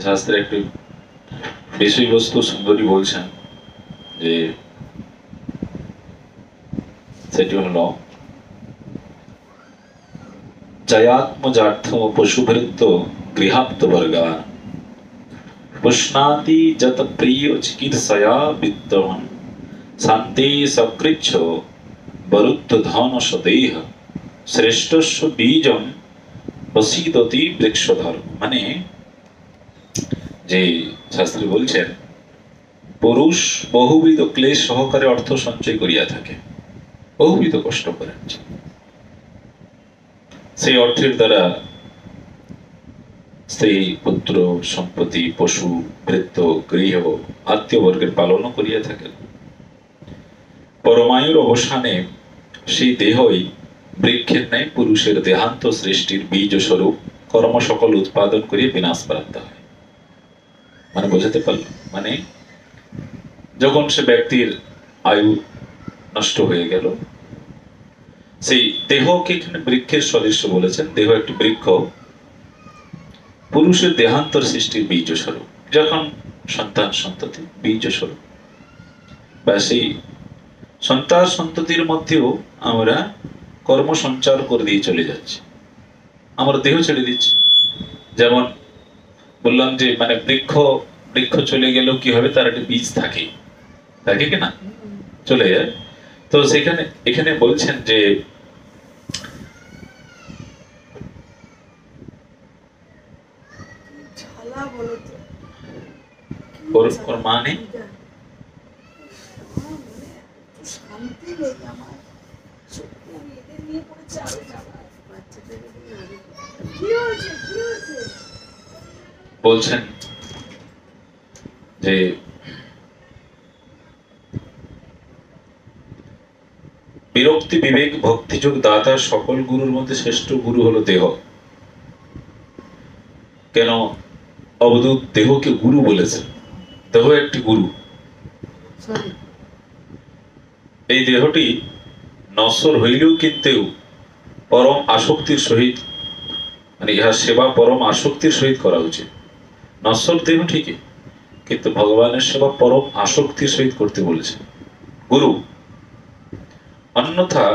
শাস্ত্রে একটি বিষয়বস্তু সুন্দরী বলছেন যে সেটি হল জয়াত্মজার্থ পশুভৃত্ত গৃহাপ্ত বর্গা পুষ্ণাতি যত প্রিয় চিকিৎসয়া বিদ্যমান শান্তি সকৃচ্ছ বরুদ্ধ ধন সদেহ শ্রেষ্ঠস্য বীজম বসিদতি বৃক্ষধর। মানে যে শাস্ত্রী বলছেন পুরুষ বহুবিধ ক্লেশ সহকারে অর্থ সঞ্চয় করিয়া থাকে, বহুবিধ কষ্ট করেন, সেই অর্থের দ্বারা স্ত্রী পুত্র সম্পত্তি পশু ভৃত্য গৃহ আত্মীয় বর্গের পালন করিয়া থাকেন। পরমায়ুর অবসানে সেই দেহই বৃক্ষের ন্যায় পুরুষের দেহান্ত সৃষ্টির বীজ স্বরূপ কর্ম সকল উৎপাদন করিয়া বিনাশ প্রাপ্ত হয়। মানে বোঝাতে পারল, মানে যখন সে ব্যক্তির আয়ু নষ্ট হয়ে গেল, সেই দেহকে এখানে বৃক্ষের সদৃশ্য বলেছেন। দেহ একটি বৃক্ষ, পুরুষের দেহান্তর সৃষ্টির বীজ স্বরূপ। যখন সন্তান সন্ততি বীজ স্বরূপ, বা সেই সন্তান সন্ততির মধ্যেও আমরা কর্ম সঞ্চার করে দিয়ে চলে যাচ্ছি, আমরা দেহ ছেড়ে দিচ্ছি। যেমন বললাম যে মানে বৃক্ষ চলে গেলেও কি হবে, তার একটা বীজ থাকে, থাকে কিনা, চলে যায়। তো সেখানে এখানে বলছেন যে ওর মা নেই, বলছেন যে বিরক্তি বিবেক ভক্তিযোগ দাতা সকল গুরুর মধ্যে শ্রেষ্ঠ গুরু হলো দেহ। কেন অবধূত দেহকে গুরু বলেছেন? দেহ একটি গুরু। এই দেহটি নশ্বর হইলেও কিন্তু পরম আসক্তির সহিত, মানে ইহা সেবা পরম আসক্তির সহিত করা উচিত। নশ্বর দেহ ঠিকই, কিন্তু ভগবানের সেবা পরম আসক্তির সহিত করতে বলেছে গুরু। অন্যথা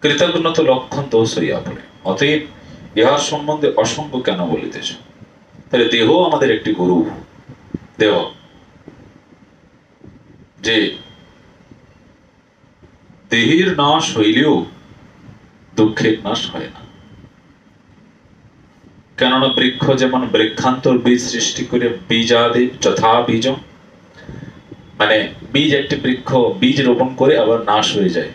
কৃতজ্ঞতা লক্ষণ দোষ হইয়া পড়ে। অতএব ইহার সম্বন্ধে অসংখ্য কেন বলিতেছ? তাহলে দেহ আমাদের একটি গুরু। দেহ যে দেহের নাশ হইলেও দুঃখের নাশ হয় না। কেননা বৃক্ষ যেমন বৃক্ষান্তর বীজ সৃষ্টি করে বীজাদে যথা বীজম, মানে বীজ একটি বৃক্ষ বীজ রোপণ করে আবার নাশ হয়ে যায়,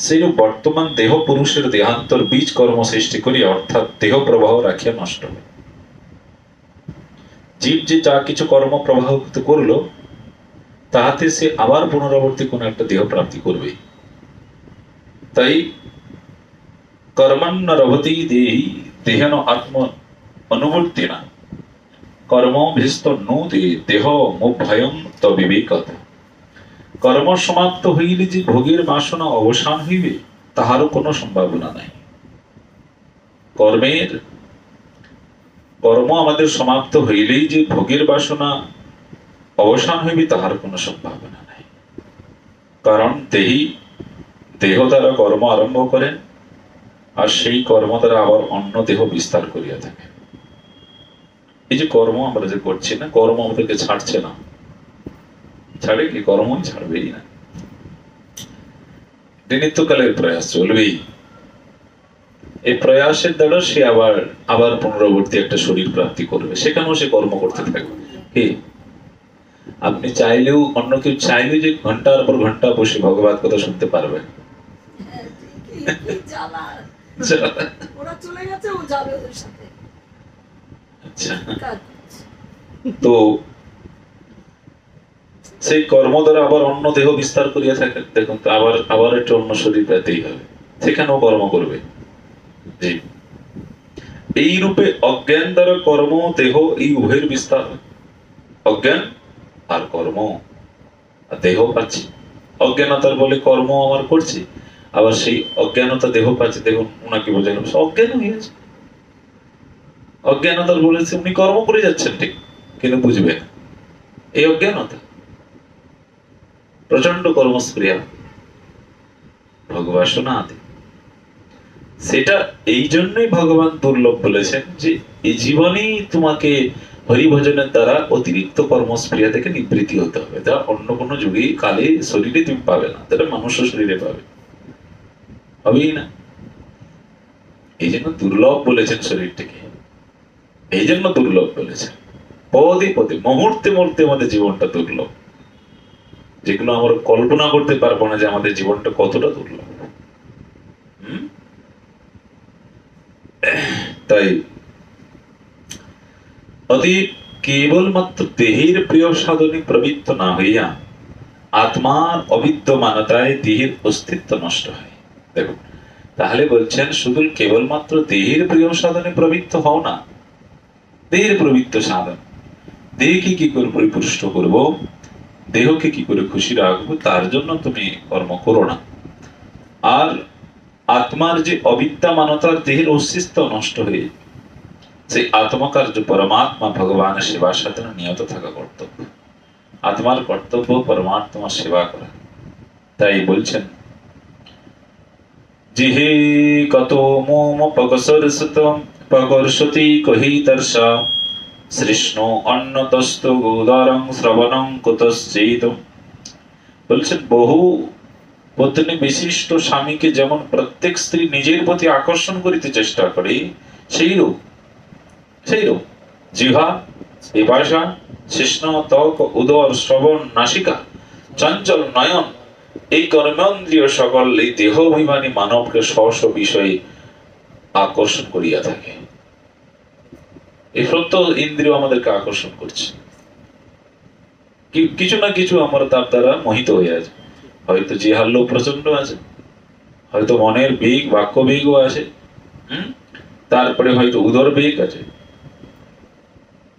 সেইরূপ বর্তমান দেহ পুরুষের দেহান্তর বীজ কর্ম সৃষ্টি করিয়া অর্থাৎ দেহ প্রবাহ রাখিয়া নষ্ট হয়। জীব যে যা কিছু কর্ম প্রবাহিত করলো, তাহাতে সে আবার পুনরাবর্তী কোন একটা দেহ প্রাপ্তি করবে। তাই কর্মণ্যরভতি দেহি দেহেন আত্ম অনুবর্তি না কর্ম ভিস্ত নুদে দেহ মুভয়ং তবিবেকত। কর্ম সমাপ্ত হইলে যে ভোগের বাসনা অবসান হইবে তাহারও কোনো সম্ভাবনা নাই। কর্ম আমাদের সমাপ্ত হইলেই যে ভোগের বাসনা অবসান হইবে তাহার কোনো সম্ভাবনা নাই। কারণ দেহ দ্বারা কর্ম আরম্ভ করেন, আর সেই কর্ম দ্বারা আবার অন্য দেহ বিস্তার করিয়া থাকে। এই যে কর্ম আমরা যে করছি না, কর্ম আমাদেরকে ছাড়ছে না। ছাড়ে কি? কর্মই ছাড়বেই না। নিত্যকালের প্রয়াস চলবেই। এই প্রয়াসের দ্বারা সে আবার পুনরাবর্তী একটা শরীর প্রাপ্তি করবে, সেখানেও সে কর্ম করতে থাকবে। কি আপনি চাইলেও, অন্য কেউ চাইলেও যে ঘন্টার পর ঘন্টা বসে ভগবত কথা শুনতে পারবে? তো সেই কর্ম দ্বারা আবার অন্য দেহ বিস্তার করিয়া থাকে। দেখুন তো, আবার একটা অন্য শরীর পেতেই হবে, সেখানেও কর্ম করবে। জি, এই রূপে অজ্ঞান দ্বারা কর্ম দেহ এই উভয়ের বিস্তার। অজ্ঞান আর কর্ম, দেহ পাচ্ছি। অজ্ঞানতার বলে কর্ম আমার করছি, আবার সেই অজ্ঞানতা দেহ পাচ্ছে। দেখুন ওনাকে বোঝালাম অজ্ঞান হয়েছে, অজ্ঞানতার বলেছে উনি কর্ম করে যাচ্ছেন ঠিক, কিন্তু বুঝবেন এই অজ্ঞানতা প্রচন্ড কর্মস্প্রিয়া ভগবাসনা আদি। সেটা এই জন্যই ভগবান দুর্লভ বলেছেন যে এই জীবনেই তোমাকে হরিভজনের দ্বারা অতিরিক্ত কর্মস্প্রিয়া থেকে নিবৃত্তি হতে হবে। তা অন্য কোনো যুগে কালে শরীরে তুমি পাবে না, তাহলে মানুষ শরীরে পাবে, হবেই না। এই জন্য দুর্লভ বলেছেন শরীরটাকে, এই জন্য দুর্লভ বলেছেন। পদে পদে মুহূর্তে মুহূর্তে আমাদের জীবনটা দুর্লভ, যেগুলো আমরা কল্পনা করতে পারবো না যে আমাদের জীবনটা কতটা দুর্লভ। তাই অতীব কেবলমাত্র দেহের প্রিয় সাধনে প্রবৃত্ত না হইয়া আত্মার অবিদ্যমানতায় দেহের অস্তিত্ব নষ্ট হয়। দেখুন তাহলে বলছেন শুধু কেবলমাত্র দেহের প্রিয় সাধনে প্রবৃত্ত হও না, দেহের প্রবৃত্ত সাধন, দেহকে কি করে পরিপুষ্ট করব, দেহকে কি করে খুশি রাখবো, তার জন্য তুমি কর্ম করো না। আর আত্মার যে অবিদ্যমানতার দেহের অস্তিত্ব নষ্ট হয়ে সেই আত্মকার্য পরমাত্মা ভগবানের সেবার সাথে নিয়ত থাকা কর্তব্য। আত্মার কর্তব্য পরমাত্মার সেবা করা। তাই বলছেন জিহে কত মোম পকসরসতম পকর্ষতি কহিতর্ষা সৃষ্ণ অন্নতস্ত গোদারং শ্রবণং কুতশ্চেত। বলছেন বহু পত্নী বিশিষ্ট স্বামীকে যেমন প্রত্যেক স্ত্রী নিজের প্রতি আকর্ষণ করিতে চেষ্টা করে, সেইরূপ জিহ্বা, পিপাসা, তৃষ্ণ, ত্বক, উদর, শ্রবণ, নাসিকা, চঞ্চল নয়ন, এই কর্মেন্দ্রিয় সকল এই দেহ অভিমানী মানবকে স্ব স্ব বিষয়ে আকর্ষণ করিয়া থাকে। এই প্রত্যেক ইন্দ্রিয় আমাদেরকে আকর্ষণ করছে, কিছু না কিছু আমরা তার দ্বারা মোহিত হয়ে আছে। হয়তো জিহ্বার লোভ প্রচন্ড আছে, হয়তো মনের বেগ, বাক্য বেগও আছে, তারপরে হয়তো উদর বেগ আছে,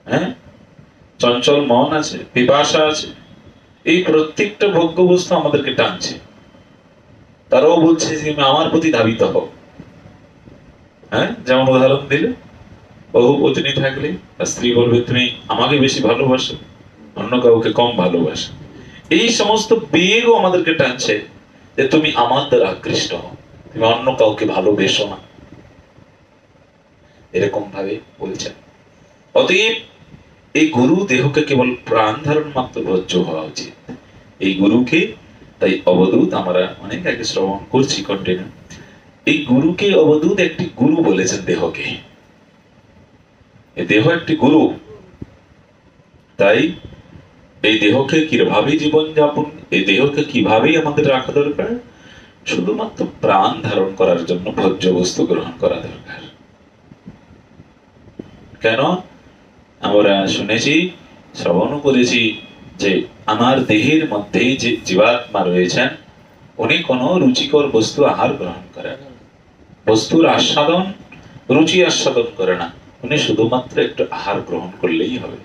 হ্যাঁ, চঞ্চল মন আছে, পিপাসা আছে। এই প্রত্যেকটা ভোগ্য বস্তু আমাদেরকে টানছে। তারাও বলছে যে আমার প্রতি ধাবিত হও। হ্যাঁ, যেমন উদাহরণ দিলে বহু পত্নী থাকলে স্ত্রী বলবে তুমি আমাকে বেশি ভালোবাসো, অন্য কাউকে কম ভালোবাসো। এই সমস্ত বেগও আমাদেরকে টানছে যে তুমি আমার দ্বারা আকৃষ্ট হও, তুমি অন্য কাউকে ভালোবেসো না, এরকম ভাবে বলছেন। অতএব এই গুরু দেহকে কেবল প্রাণ ধারণ মাত্র ভোজ্য হওয়া উচিত। এই গুরুকে তাই অবধূত আমরা অনেক আগে শ্রবণ করছি কন্টিনিউ। এই গুরুকে অবধূত একটি গুরু বলেছেন দেহকে। এই দেহ একটি গুরু। তাই এই দেহকে কিভাবে জীবন যাপন, এই দেহকে কিভাবে আমাদের রাখা দরকার, শুধুমাত্র প্রাণ ধারণ করার জন্য ভোজ্য বস্তু গ্রহণ করা দরকার। কেন আমরা শুনেছি, শ্রবণ করেছি যে আমার দেহের মধ্যে যে জীবাত্মা রয়েছেন উনি কোনো রুচিকর বস্তু আহার গ্রহণ করেন, বস্তুর আস্বাদন, রুচি আস্বাদন করে না, উনি শুধুমাত্র একটু আহার গ্রহণ করলেই হবে।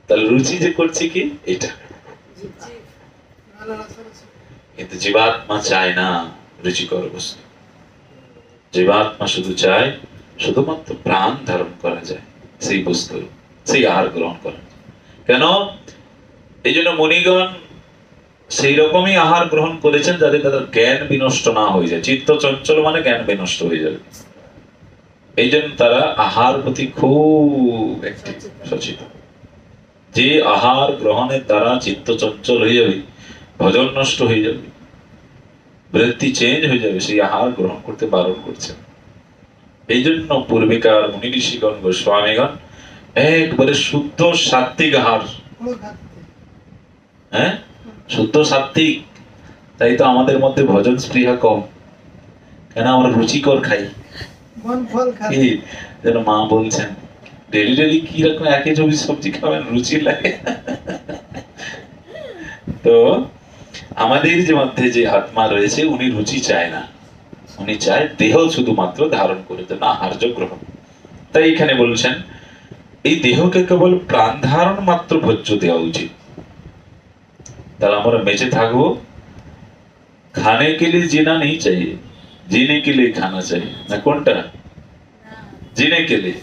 তাহলে রুচি যে করছে কি এটা, কিন্তু জীবাত্মা চায় না রুচিকর বস্তু। জীবাত্মা শুধু চায় শুধুমাত্র প্রাণ ধারণ করা যায় সেই বস্তু, সেই আহার গ্রহণ করা। কেন? এই জন্য মুনিগণ সেই রকমই আহার গ্রহণ করেছেন যাতে তাদের জ্ঞান বিনষ্ট না হয়ে যায়। চিত্ত চঞ্চল মানে জ্ঞান বিনষ্ট হয়ে যাবে, এই জন্য তারা আহার প্রতি খুব একটি সচেতন। যে আহার গ্রহণের দ্বারা চিত্ত চঞ্চল হয়ে যাবে, ভজন নষ্ট হয়ে যাবে, বৃত্তি চেঞ্জ হয়ে যাবে, সেই আহার গ্রহণ করতে বারণ করছেন। এই জন্য পূর্বেকার মুনি ঋষিগণ, গোস্বামীগণ একবারে শুদ্ধ সাত্বিক আহার, হ্যাঁ, শুদ্ধ সাত্বিক। তাই তো আমাদের মধ্যে ভজন স্পৃহা কম। কেন? আমরা রুচিকর খাই। যেন মা বলছেন ডেলি ডেলি কি রকম একই সবজি খাবেন, রুচি লাগে। তো আমাদের যে মধ্যে যে আত্মা রয়েছে উনি রুচি চায় না, উনি চায় দেহ শুধুমাত্র ধারণ করে দেন, আহার্য গ্রহণ। তাই এখানে বলছেন এই দেহকে কেবল প্রাণ ধারণ মাত্র ভোজ্য দেওয়া উচিত। তাহলে আমরা বেঁচে থাকবো खाने के लिए जीना नहीं चाहिए, जीने के लिए खाना चाहिए ना। কোনটা? जीने के लिए,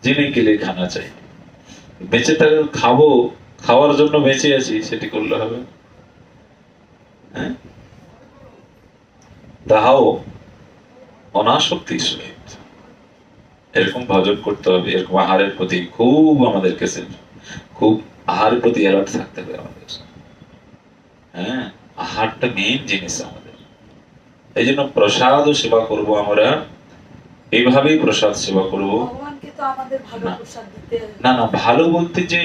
जीने के लिए खाना चाहिए। বেঁচে থাকলে খাবো, খাওয়ার জন্য বেঁচে আছি সেটি করলে হবে? হ্যাঁ, তাহাও অনাসক্তির সহিত এরকম ভজন করতে হবে। এরকম আহারের প্রতি খুব আমাদেরকে খুব আহারের প্রতি অ্যালার্ট থাকতে হবে আমাদের। হ্যাঁ, আহারটা মেইন জিনিস আমাদের। এই জন্য প্রসাদ সেবা করব আমরা, এইভাবেই প্রসাদ সেবা করব। না না, ভালো বলতে যে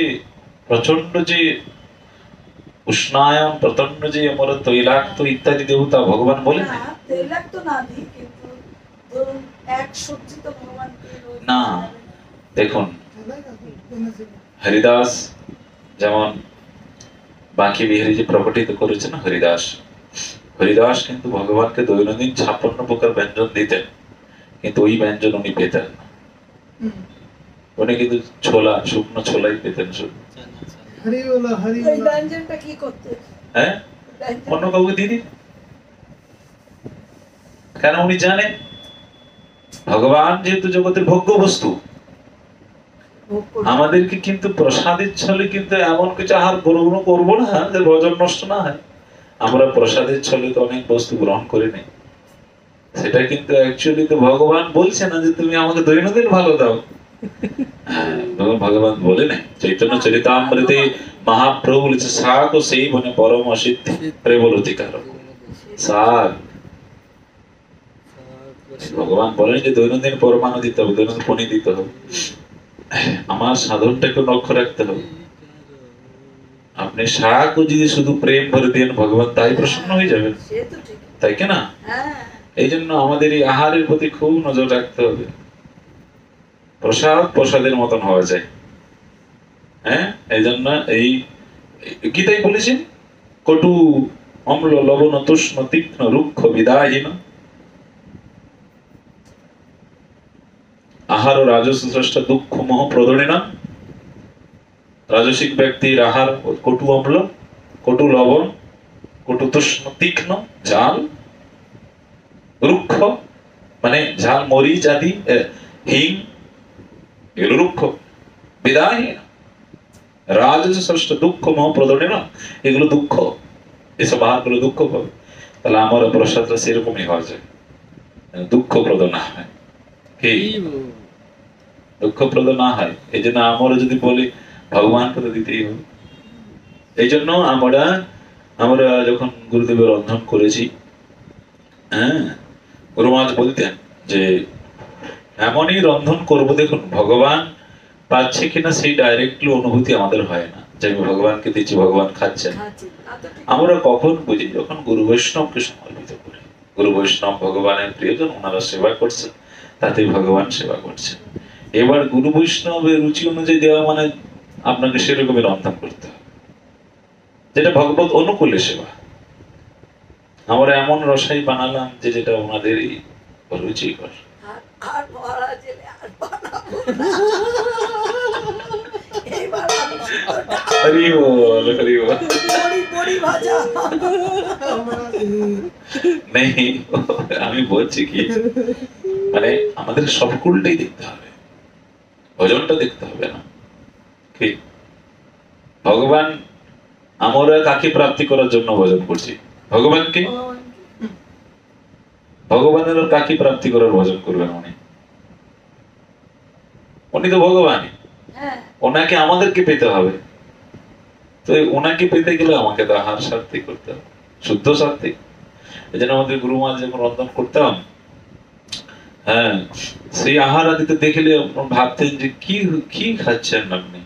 প্রচন্ড যে উষ্ণায়ন, প্রচন্ড যে আমরা তৈলাক্ত ইত্যাদি দেবতা ভগবান বলে না, তৈলাক্ত না দিই, কিন্তু ধরুন এক সবজি তো ভগবানকে না। দেখুন হরিদাস যেমন বাঁকি বিহারী যে প্রকটিত করেছেন হরিদাস, হরিদাস কিন্তু ভগবানকে দৈনন্দিন 56 প্রকার ব্যঞ্জন দিতেন, কিন্তু ওই ব্যঞ্জন উনি পেতেন না। উনি কিন্তু ছোলা, শুকনো ছোলাই পেতেন শুধু। হ্যাঁ, অন্য কাউকে দিদি, কেন? উনি জানেন ভগবান যেহেতু জগতের ভোগ্য বস্তু, আমাদেরকে কিন্তু প্রসাদের ছলে কিন্তু এমন কিছু আহার গ্রহণ করবো না যে ভজন নষ্ট না হয়। আমরা প্রসাদের ছলে তো অনেক বস্তু গ্রহণ করে নেই, সেটা কিন্তু অ্যাকচুয়ালি তো ভগবান বলছে না যে তুমি আমাকে দৈনন্দিন ভালো দাও। হ্যাঁ, ভগবান বলে না চৈতন্য চরিতামৃতে মহাপ্রভু বলেছে শাক ও সেই মানে পরম সিদ্ধি প্রেমলতিকার শাক। ভগবান বলেন যে দৈনন্দিন পরমাণু দিতে হবে, দৈনন্দিন পনি দিতে হবে, আমার সাধনটাকে লক্ষ্য রাখতে হবে। আপনি শাকও যদি শুধু প্রেম ভরে দেন, ভগবান তাই প্রসন্ন হয়ে যাবেন, তাই কেনা? এই জন্য আমাদের এই আহারের প্রতি খুব নজর রাখতে হবে। প্রসাদ প্রসাদের মতন হওয়া যায়। হ্যাঁ, এই জন্য এই গীতাই বলেছেন কটু অম্ল লবণ তুষ্ণ তীক্ষ্ণ রুক্ষ বিদায়হীন আহার ও রাজস স্রষ্টা দুঃখ মোহ প্রদরিণা। রাজসিক ব্যক্তির আহার কটু অম্ল, কটু লবণ, কটু তুষ্ণ তীক্ষ্ণ ঝাল, রুক্ষ মানে ঝাল মরিচ আদি, হিং এগুলো রুক্ষ, বিদায়হীন রাজস স্রষ্টা দুঃখ মোহ প্রদরিণা, এগুলো দুঃখ, এসব আহার গুলো দুঃখ পাবে। তাহলে আমার প্রসাদটা সেরকমই হওয়া যায়, দুঃখপ্রদ না হয়। কি দুঃখপ্রদ না হয়, এই জন্য আমরা যদি বলি ভগবানকে তো দিতেই হবে। এই জন্য আমরা যখন গুরুদেবের রন্ধন করেছি, হ্যাঁ, গুরুমাজ বলতেন যে এমনই রন্ধন করব, দেখুন ভগবান পাচ্ছে কিনা সেই ডাইরেক্টলি অনুভূতি আমাদের হয় না যে আমি ভগবানকে দিচ্ছি, ভগবান খাচ্ছেন। আমরা কখন বুঝি? যখন গুরু বৈষ্ণবকে সমর্পিত করি। গুরু বৈষ্ণব ভগবানের প্রিয়জন, ওনারা সেবা করছেন, তাতে ভগবান সেবা করছেন। এবার গুরু বৈষ্ণবের রুচি অনুযায়ী দেওয়া মানে আপনাকে সেরকমই রন্ধন করতে হবে, যেটা ভগবত অনুকূলে সেবা। আমরা এমন রসাই বানালাম যে যেটা ওনাদেরই রুচিকর। আমি বলছি কি, মানে আমাদের সবকুলটাই দেখতে হবে, ভজনটা দেখতে হবে না কি? ভগবান, আমরা কাকে প্রাপ্তি করার জন্য ভজন করছি? ভগবানকে। ভগবানের কাকে প্রাপ্তি করার ভজন করবেন? উনি তো ভগবানই, ওনাকে আমাদেরকে পেতে হবে। তো ওনাকে পেতে গেলে আমাকে তো আহার সাত্বিক করতে হবে, শুদ্ধ সাত্বিক। এই জন্য আমাদের গুরু মা যখন রন্ধন করতাম, হ্যাঁ, সেই আহার আদিতে দেখলে ভাবতেন যে কি কি খাচ্ছেন আপনি,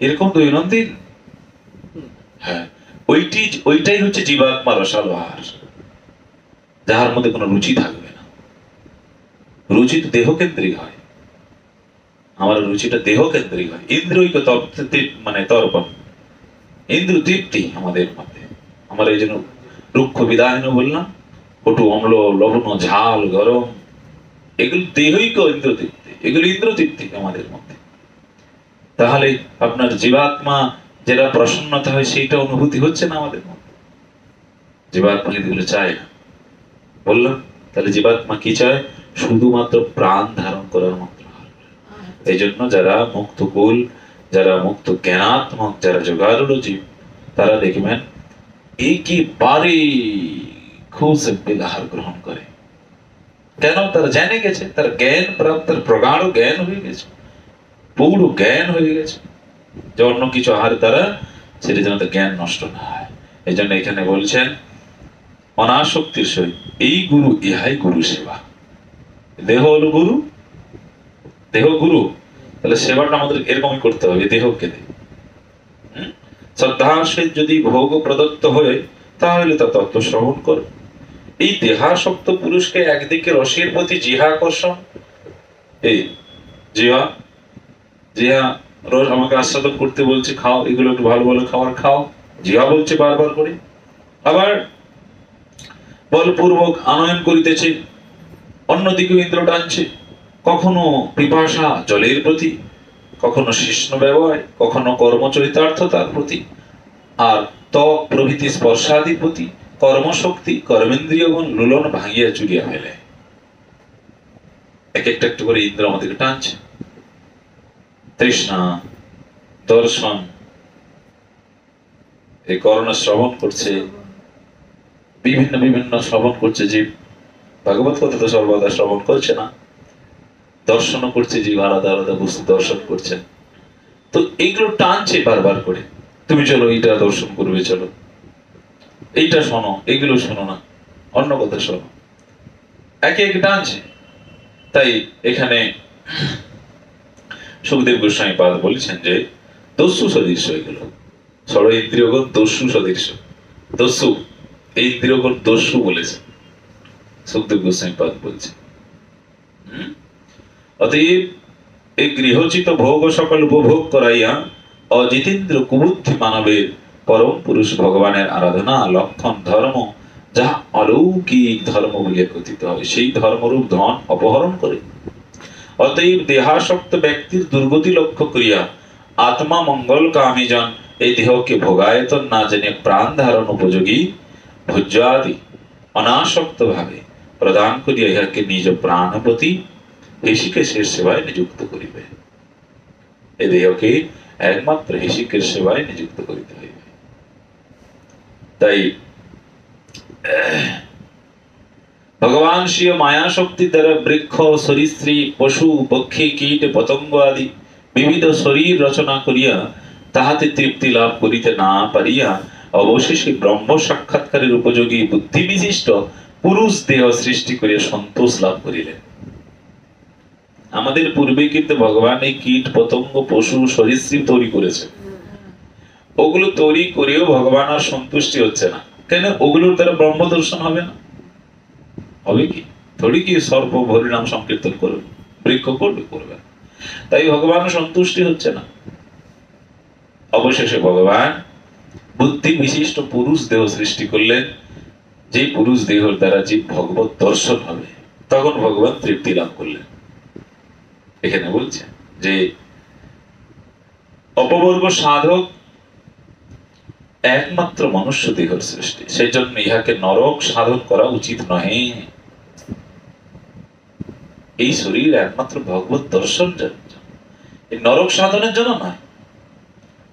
এরকম দৈনন্দিন। হ্যাঁ, ওইটাই হচ্ছে জীবাত্মা রসালো আহার, যাহার মধ্যে কোনো রুচি থাকবে না। রুচি তো দেহ কেন্দ্রিক হয়, আমার রুচিটা দেহ কেন্দ্রিক হয়। ইন্দ্রিয়িক মানে তর্পণ, ইন্দ্র তৃপ্তি আমাদের মধ্যে। আমরা এই জন্য রুক্ষ বিদায়ন বললাম, কটু অম্ল লবণ ঝাল গরম, এগুলো দেহইক ইন্দ্র তৃপ্তি, এগুলো ইন্দ্র তৃপ্তি আমাদের মধ্যে। তাহলে আপনার জীবাত্মা যেটা প্রসন্নতা হয় সেইটা অনুভূতি হচ্ছে না আমাদের মধ্যে। জীবাত্মা কিন্তু এগুলো চায় না। বললাম তাহলে জীবাত্মা কি চায়? শুধুমাত্র প্রাণ ধারণ করার মাত্র। এই জন্য যারা মুক্ত কুল, যারা মুক্ত জ্ঞানাত্মক, যারা যোগারূঢ় জীব, তারা দেখবেন একেবারে খুব সিম্পল আহার গ্রহণ করে। কেন? তারা জেনে গেছে, তার জ্ঞান প্রাপ্ত, প্রগাঢ় জ্ঞান হয়ে গেছে, পূর্ণ জ্ঞান হয়ে গেছে যে অন্য কিছু আহার দ্বারা সেটা যেন তার জ্ঞান নষ্ট না হয়। এই জন্য এখানে বলছেন অনাসক্তির সহিত এই গুরু, ইহাই গুরু সেবা। দেহ হলো গুরু, দেহ গুরু, তাহলে সেবাটা আমাদের এরকমই করতে হবে দেহকে দিয়ে। শ্রদ্ধার সহিত যদি ভোগ প্রদত্ত হয়ে তাহলে তা তত্ত্ব শ্রবণ করে। এই দেহাসক্ত পুরুষকে একদিকে রসের প্রতি জিহা আকর্ষণ, এই জিহা জিহা রস আমাকে আস্বাদন করতে বলছে, খাও এগুলো একটু ভালো ভালো খাবার খাও, জিহা বলছে বারবার করে। আবার বলপূর্বক আনয়ন করিতেছে, অন্যদিকে ইন্দ্র টানছে, কখনো পিপাসা জলের প্রতি, কখনো শিষ্ণ ব্যবহার, কখনো কর্মচরিতার্থতার প্রতি, আর ত্বক প্রভৃতি স্পর্শাদির প্রতি কর্মশক্তি কর্মেন্দ্রিয়গণ লুলন ভাঙিয়া চুরিয়া ফেলে। এক একটা একটু করে ইন্দ্র আমাদেরকে টানছে। তৃষ্ণা, দর্শন, এই কর্ণ শ্রবণ করছে, বিভিন্ন বিভিন্ন শ্রবণ করছে জীব। ভাগবত কথা তো সর্বদা শ্রবণ করছে না, দর্শনও করছে জীব, আলাদা আলাদা বস্তু দর্শন করছেন। তো এইগুলো টানছে বারবার করে, তুমি চলো এইটা দর্শন করবে, চলো এইটা শোনো, এইগুলো শোনো না, অন্য কথা শোনো, একে একে টানছে। তাই এখানে সুখদেব গোস্বামী পাদ বলেছেন যে দস্যু সদৃশ্য এগুলো, ষড় ইন্দ্রিয়গণ দস্যু সদৃশ্য। দস্যু, এই ইন্দ্রিয়গণ দস্যু বলেছে সুখদেব গোস্বামী পাদ বলছে। অতএব এই গৃহোচিত ভোগ সকল উপভোগ করাইয়া অজিতেন্দ্র কুবুদ্ধি মানবের পরম পুরুষ ভগবানের আরাধনা লক্ষণ ধর্ম, যাহা অলৌকিক ধর্ম বলিয়া কথিত হয়, সেই ধর্মরূপ ধন অপহরণ করে। অতএব দেহাসক্ত ব্যক্তির দুর্গতি লক্ষ্য করিয়া আত্মা মঙ্গল কামী জন এই দেহকে ভোগায়তন না জেনে প্রাণ ধারণ উপযোগী ভোজ্যাদি অনাসক্ত ভাবে প্রদান করিয়া ইহাকে নিজ প্রাণপতি ঋষিকেশের সেবায় নিযুক্ত করিবে। এ দেহকে একমাত্র ঋষিকের সেবায় নিযুক্ত করিতে হইবে। তাই ভগবান স্বীয় মায়া শক্তি দ্বারা বৃক্ষ, সরীসৃপ, পশু, পক্ষী, কীট, পতঙ্গ আদি বিবিধ শরীর রচনা করিয়া তাহাতে তৃপ্তি লাভ করিতে না পারিয়া অবশেষে ব্রহ্ম সাক্ষাৎকারের উপযোগী বুদ্ধি বিশিষ্ট পুরুষ দেহ সৃষ্টি করিয়া সন্তোষ লাভ করিলেন। আমাদের পূর্বে কিন্তু ভগবান এই কীট, পতঙ্গ, পশু, সরীসৃপ তৈরি করেছে। ওগুলো তৈরি করেও ভগবান আর সন্তুষ্টি হচ্ছে না। কেন? ওগুলোর দ্বারা ব্রহ্ম দর্শন হবে না। হবে কি? থোড়ি কি সর্প হরিনাম সংকীর্তন করবে, বৃক্ষ করবে, করবে। তাই ভগবান সন্তুষ্টি হচ্ছে না। অবশেষে ভগবান বুদ্ধি বিশিষ্ট পুরুষ দেহ সৃষ্টি করলেন, যে পুরুষ দেহের দ্বারা যে ভগবত দর্শন হবে, তখন ভগবান তৃপ্তি লাভ করলেন। এখানে বলছে যে অপবর্গ সাধক একমাত্র মনুষ্য দেহের সৃষ্টি, সেই জন্য ইহাকে নরক সাধন করা উচিত নহে। এই শরীর একমাত্র ভগবত দর্শন জন্য, এই নরক সাধনের জন্য নয়।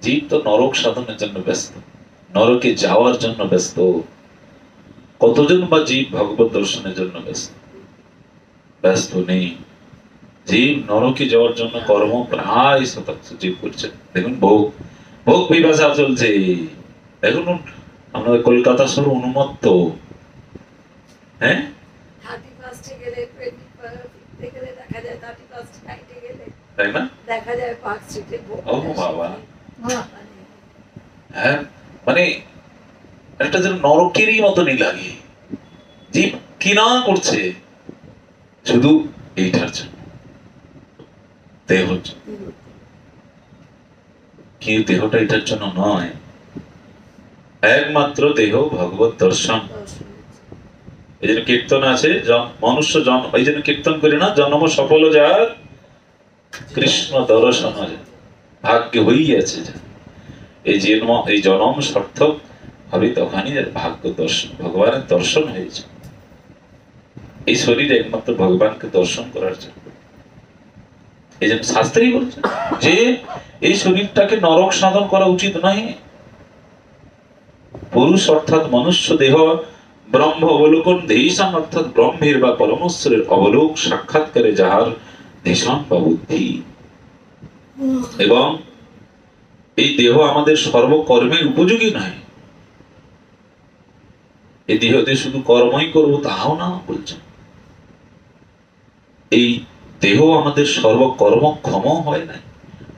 জীব তো নরক সাধনের জন্য ব্যস্ত, নরকে যাওয়ার জন্য ব্যস্ত। কতজন বা জীব ভগবত দর্শনের জন্য ব্যস্ত? ব্যস্ত নেই। জীব নরকে যাওয়ার জন্য কর্ম প্রায় শতাংশ জীব করছে। দেখুন ভোগ ভোগ পিপাসা চলছে। দেখুন আমাদের কলকাতা শহর উন্মত্ত, হ্যাঁ, তাই না? দেখা যায় পার্ক স্ট্রিটে ও বাবা, হ্যাঁ, মানে একটা যেন নরকেরই মতনই লাগে। জীব কি না করছে শুধু এইটার জন্য, দেহর জন্য। কি দেহটা এটার জন্য নয়, একমাত্র দেহ ভগবত দর্শন। এই জন্য কীর্তন আছে, মনুষ্য জন্ম, এই জন্য কীর্তন করি না, জন্ম সফল যার কৃষ্ণ দর্শন ভাগ্য হইয়াছে। এই জন্ম, এই জন্ম সার্থক হবে তখনই যার ভাগ্য দর্শন, ভগবানের দর্শন হয়েছে। এই শরীর একমাত্র ভগবানকে দর্শন করার জন্য। এই জন্য শাস্ত্রেই বলছে যে এই শরীরটাকে নরক সাধন করা উচিত নয়। পুরুষ অর্থাৎ মনুষ্য দেহ ব্রহ্ম অবলোকন দেহিসান অর্থাৎ ব্রহ্মের বা পরমেশ্বরের অবলোক সাক্ষাৎকারে যাহার দেশন বা বুদ্ধি। এবং এই দেহ আমাদের সর্বকর্মের উপযোগী নয়। এই দেহ দিয়ে শুধু কর্মই করবো তাও না বলছে। এই দেহ আমাদের সর্বকর্মক্ষম হয় নাই।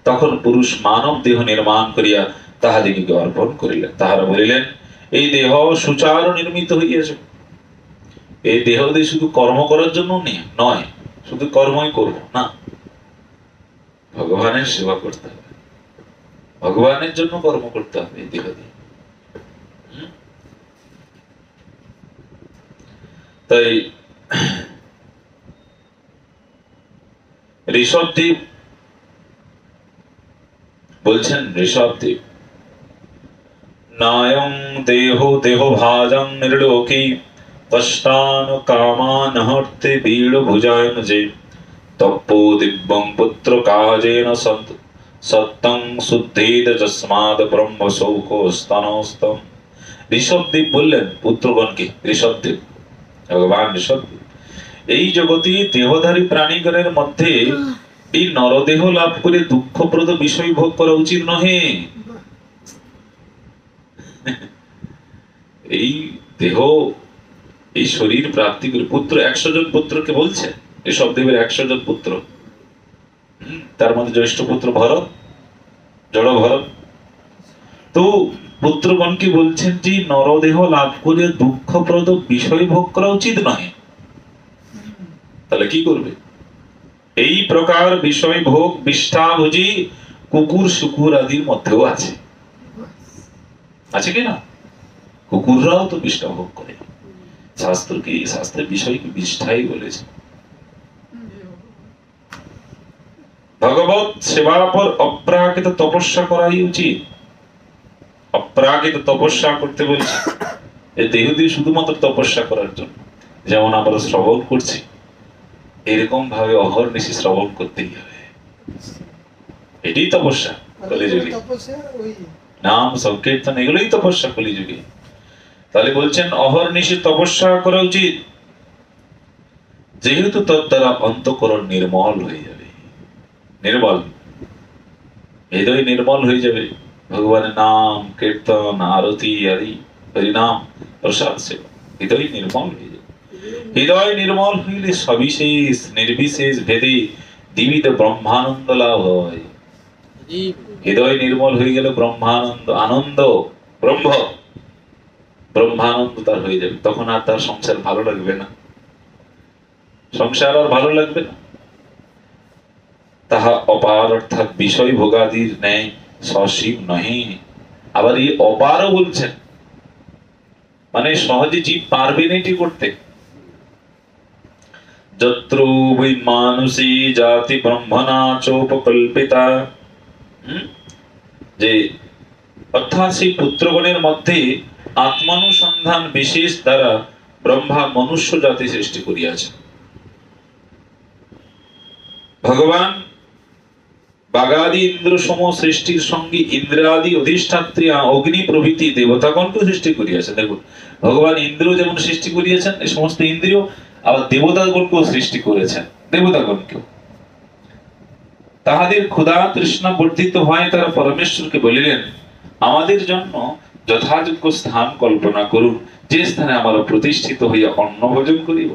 তখন পুরুষ মানব দেহ নির্মাণ করিয়া তাহাদিগকে অর্পণ করিলেন। তাহারা বলিলেন এই দেহ সুচারু নির্মিত হইয়াছে। এই দেহ দিয়ে শুধু কর্ম করার জন্য নয়, শুধু কর্মই করব না, ভগবানের সেবা করতে হবে, ভগবানের জন্য কর্ম করতে হবে এই দেহ দিয়ে। তাই ঋষভদেব বলছেন, ঋষভদেব নায়ং দেহ দেহ ভাজং নির্লোকে কষ্টান কামান হর্তে বীড় ভুজায়ন যে তপ্পো দিব্যং পুত্র কাজেন সত্যং শুদ্ধেদ যস্মাদ ব্রহ্ম শৌকো স্তনস্তম। ঋষভদেব বললেন পুত্রগণকে, ঋষভদেব ভগবান ঋষভদেব এই জগতে দেহধারী প্রাণীগণের মধ্যে এই নরদেহ লাভ করে দুঃখপ্রদ বিষয় ভোগ করা উচিত নহে। এই দেহ এই শরীর প্রাপ্তি করে পুত্র 100 জন পুত্রকে বলছে, ঋষভদেবের 100 জন পুত্র, তার মধ্যে জ্যেষ্ঠ পুত্র ভরত, জড় ভরত। তো পুত্রগণকে বলছেন যে নরদেহ লাভ করে দুঃখপ্রদ বিষয় ভোগ করা উচিত নয়। তাহলে কি করবে? এই প্রকার বিষয় ভোগ বিষ্ঠাভোজী কুকুর শুকুর আদির মধ্যেও আছে, আছে কি না? কুকুররাও তো বিষ্ঠা ভোগ করে। শাস্ত্রকে, শাস্ত্রের বিষয়কে বিষ্ঠাই বলেছে। ভগবত সেবার পর অপ্রাকৃত তপস্যা করাই উচিত। অপ্রাকৃত তপস্যা করতে বলছে, এই দেহ দিয়ে শুধুমাত্র তপস্যা করার জন্য। যেমন আমরা শ্রবণ করছি, এরকম ভাবে অহর্নিশি শ্রবণ করতেই হবে, এটাই তপস্যা কলিযুগে। নাম সংকীর্তন এগুলোই তপস্যা কলিযুগে। তাহলে বলছেন অহর্নিশি তপস্যা করা উচিত, যেহেতু তদ দ্বারা অন্তঃকরণ নির্মল হয়ে যাবে। নির্মল হৃদয় নির্মল হয়ে যাবে ভগবানের নাম কীর্তন আরতি আদি হরিনাম প্রসাদ সেবা, হৃদয় নির্মল হয়ে যাবে। হৃদয় নির্মল হইলে সবিশেষ নির্বিশেষ ভেদে দিবিত ব্রহ্মানন্দ লাভ হয়। হৃদয় নির্মল হয়ে গেলে ব্রহ্মানন্দ, আনন্দ ব্রহ্মানন্দ তার হয়ে যাবে। তখন আর তার সংসার ভালো লাগবে না, সংসার আর ভালো লাগবে না। তাহা অপার অর্থাৎ বিষয় ভোগাদির ন্যায় সসীম নহে। আবার এই অপারও বলছেন, মানে সহজে জীব পারবে না এটি করতে। যত্র বৈ মানুষী জাতি ব্রহ্মণা চোপকল্পিতা, যে অর্থাৎ সেই পুত্রগণের মধ্যে আত্মানুসন্ধান বিশেষ দ্বারা ব্রহ্মা মনুষ্য জাতি সৃষ্টি করিয়াছে। ভগবান বাগাদি ইন্দ্র সম সৃষ্টির সঙ্গে ইন্দ্রাদি অধিষ্ঠাত্রী অগ্নি প্রভৃতি দেবতাগণকে সৃষ্টি করিয়াছেন। দেখুন, ভগবান ইন্দ্র যেমন সৃষ্টি করিয়াছেন এই সমস্ত ইন্দ্রিয়, আবার দেবতাগণকেও সৃষ্টি করেছেন, দেবতাগণকেও। তাহাদের ক্ষুধা তৃষ্ণা বর্ধিত হয়, তারা পরমেশ্বরকে বলিলেন আমাদের জন্য যথাযোগ্য স্থান কল্পনা করুন, যে স্থানে আমরা প্রতিষ্ঠিত হইয়া অন্ন ভোজন করিব।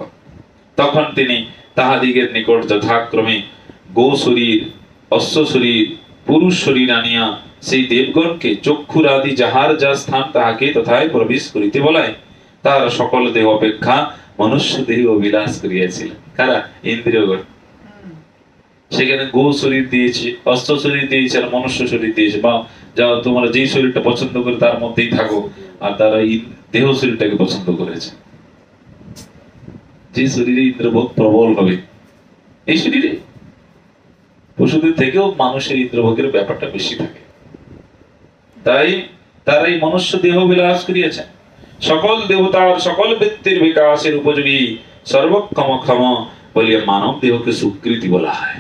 তখন তিনি তাহাদিগের নিকট যথাক্রমে গো শরীর, অশ্ব শরীর, পুরুষ শরীর আনিয়া সেই দেবগণকে চক্ষুর আদি যাহার যা স্থান তাহাকে তথায় প্রবেশ করিতে বলায়। তাহারা সকল দেহ অপেক্ষা মনুষ্য দেহে অভিলাষ করিয়াছিলেন। কারা? ইন্দ্রিয়গণ। সেখানে গো শরীর দিয়েছে, অশ্ব শরীর দিয়েছে, আর মনুষ্য শরীর দিয়েছে। বা যাও তোমরা যে শরীরটা পছন্দ করে তার মধ্যেই থাকো, আর তারা এই দেহ শরীরটাকে পছন্দ করেছে। যে শরীরে ইন্দ্রভোগ প্রবল হবে, এই শরীরে পশুদের থেকেও মানুষের ইন্দ্রভোগের ব্যাপারটা বেশি থাকে। তাই তারা এই মনুষ্য দেহ বিলাস করিয়েছেন। সকল দেবতার সকল বৃত্তির বিকাশের উপযোগী সর্বক্ষম ক্ষম বলিয়া মানব দেহকে স্বীকৃতি বলা হয়।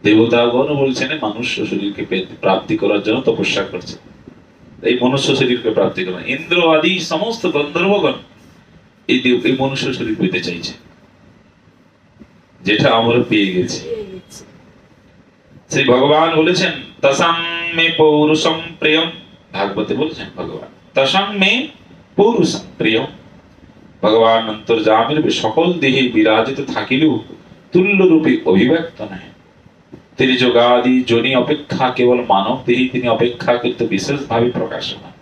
দেবতাগণ বলছেন মনুষ্য শরীরকে প্রাপ্তি করার জন্য তপস্যা করছে, এই মনুষ্য শরীরকে প্রাপ্তি করা। ইন্দ্র আদি সমস্ত গন্ধর্বগণ এই মনুষ্য শরীর পেতে চাইছে, যেটা আমরা পেয়ে গেছি। শ্রী ভগবান বলেছেন তসাং মে পৌরুষম প্রিয়ম, ভাগবতে বলেছেন ভগবান তসাং মে পৌরুষম প্রিয়ম। ভগবান অন্তর্যামীর সকল দেহে বিরাজিত থাকিলেও তুল্য রূপে অভিব্যক্ত নয়। তিনি যোগাদি যোনি অপেক্ষা কেবল মানব দেহে তিনি অপেক্ষাকৃত বিশেষ ভাবে প্রকাশমান।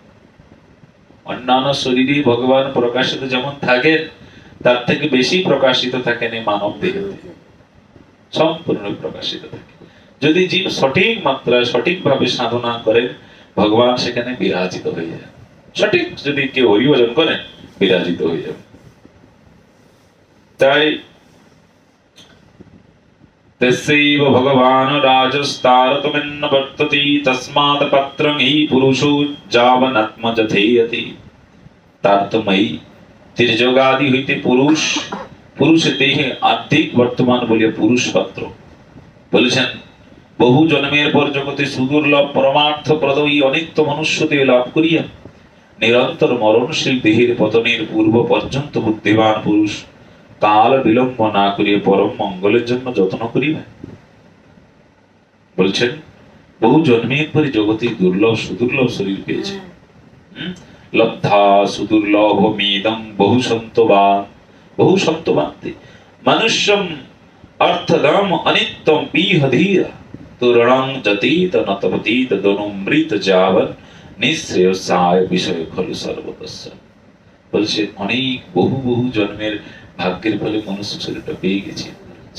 অন্যান্য শরীরে ভগবান প্রকাশিত যেমন থাকেন, তার থেকে বেশি প্রকাশিত থাকেন এই মানব দেহে, সম্পূর্ণ প্রকাশিত থাকে। যদি জীব সঠিক মাত্রায় সঠিক ভাবে সাধনা করেন, ভগবান সেখানে বিরাজিত হয়ে যান। সঠিক যদি কেউ হরিভজন করেন, বিরাজিত হয়ে যাবে। তাই তস্যৈব ভগবান রাজস্তারতমেন্ন বর্ততি তস্মাৎ পত্রং হি পুরুষো যাবনাত্মযথেয়তি। তারতময়ী তির্যগাদি হইতে পুরুষ দেহে আর্থিক বর্তমান বলিয়া পুরুষ পত্র বলেছেন। বহু জন্মের পর জগতে সুদুর্লভ পরমার্থ প্রদ এই অনিত্য মনুষ্য দেহ লাভ করিয়া নিরন্তর মরণশীল দেহের পতনের পূর্ব পর্যন্ত বুদ্ধিমান পুরুষ কাল বিলম্ব না করিয়া পরম মঙ্গলের জন্য যত্ন করিবে। বলছেন বহু জন্মের পরে জগতে দুর্লভ সুদুর্লভ শরীর পেয়েছে। লব্ধা সুদুর্লভ মেদং বহু সন্তবান মনুষ্যম অর্থদম অনিত্যম পিহ ধীরা তুরণং যতীত নতপতীত দনুমৃত যাবন নিঃশ্রেয়সায় বিষয় খলু সর্বতস্য। বলছে অনেক বহু জন্মের ভাগ্যের ফলে মনুষ্য শরীরটা পেয়ে গেছে।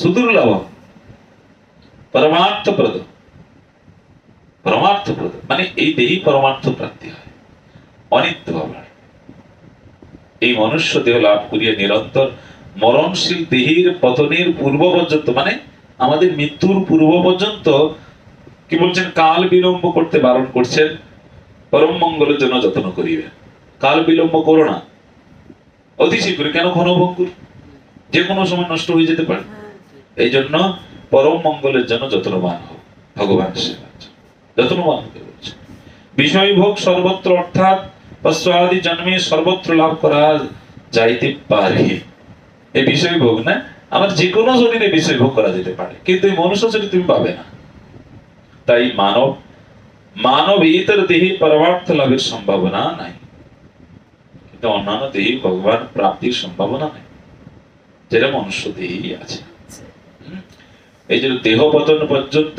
সুদুর্লভ পরমার্থপ্রদ মানে এই দেহি পরমার্থ প্রাপ্তি হয় অনিত্য ভাবার। এই মনুষ্য দেহ লাভ করিয়া নিরন্তর মরণশীল দেহের পতনের পূর্ব পর্যন্ত, মানে আমাদের মৃত্যুর পূর্ব পর্যন্ত কি বলছেন, কাল বিলম্ব করতে বারণ করছেন। পরম মঙ্গলের জন্য যত্ন করিবে। কাল বিলম্ব করো না, অতি শীঘ্র, কেন ক্ষণভঙ্গুর, যে কোনো সময় নষ্ট হয়ে যেতে পারে। এই জন্য পরম মঙ্গলের জন্য যত্নবান হোক, ভগবান সেবার যত্নবান হতে বলছে। বিষয় ভোগ সর্বত্র, অর্থাৎ পশ্চাদি জন্মে সর্বত্র লাভ করা যাইতে পারে। এই বিষয় ভোগ না, আমার যে কোনো শরীরে বিষয় ভোগ করা যেতে পারে, কিন্তু এই মনুষ্য শরীর তুমি পাবে না। তাই মানবেতর দেহে পরমার্থ লাভের সম্ভাবনা নাই, কিন্তু অন্যান্য দেহে ভগবান প্রাপ্তির সম্ভাবনা নাই, যেটা মনুষ্য দেহেই আছে। এই জন্য দেহ পতন পর্যন্ত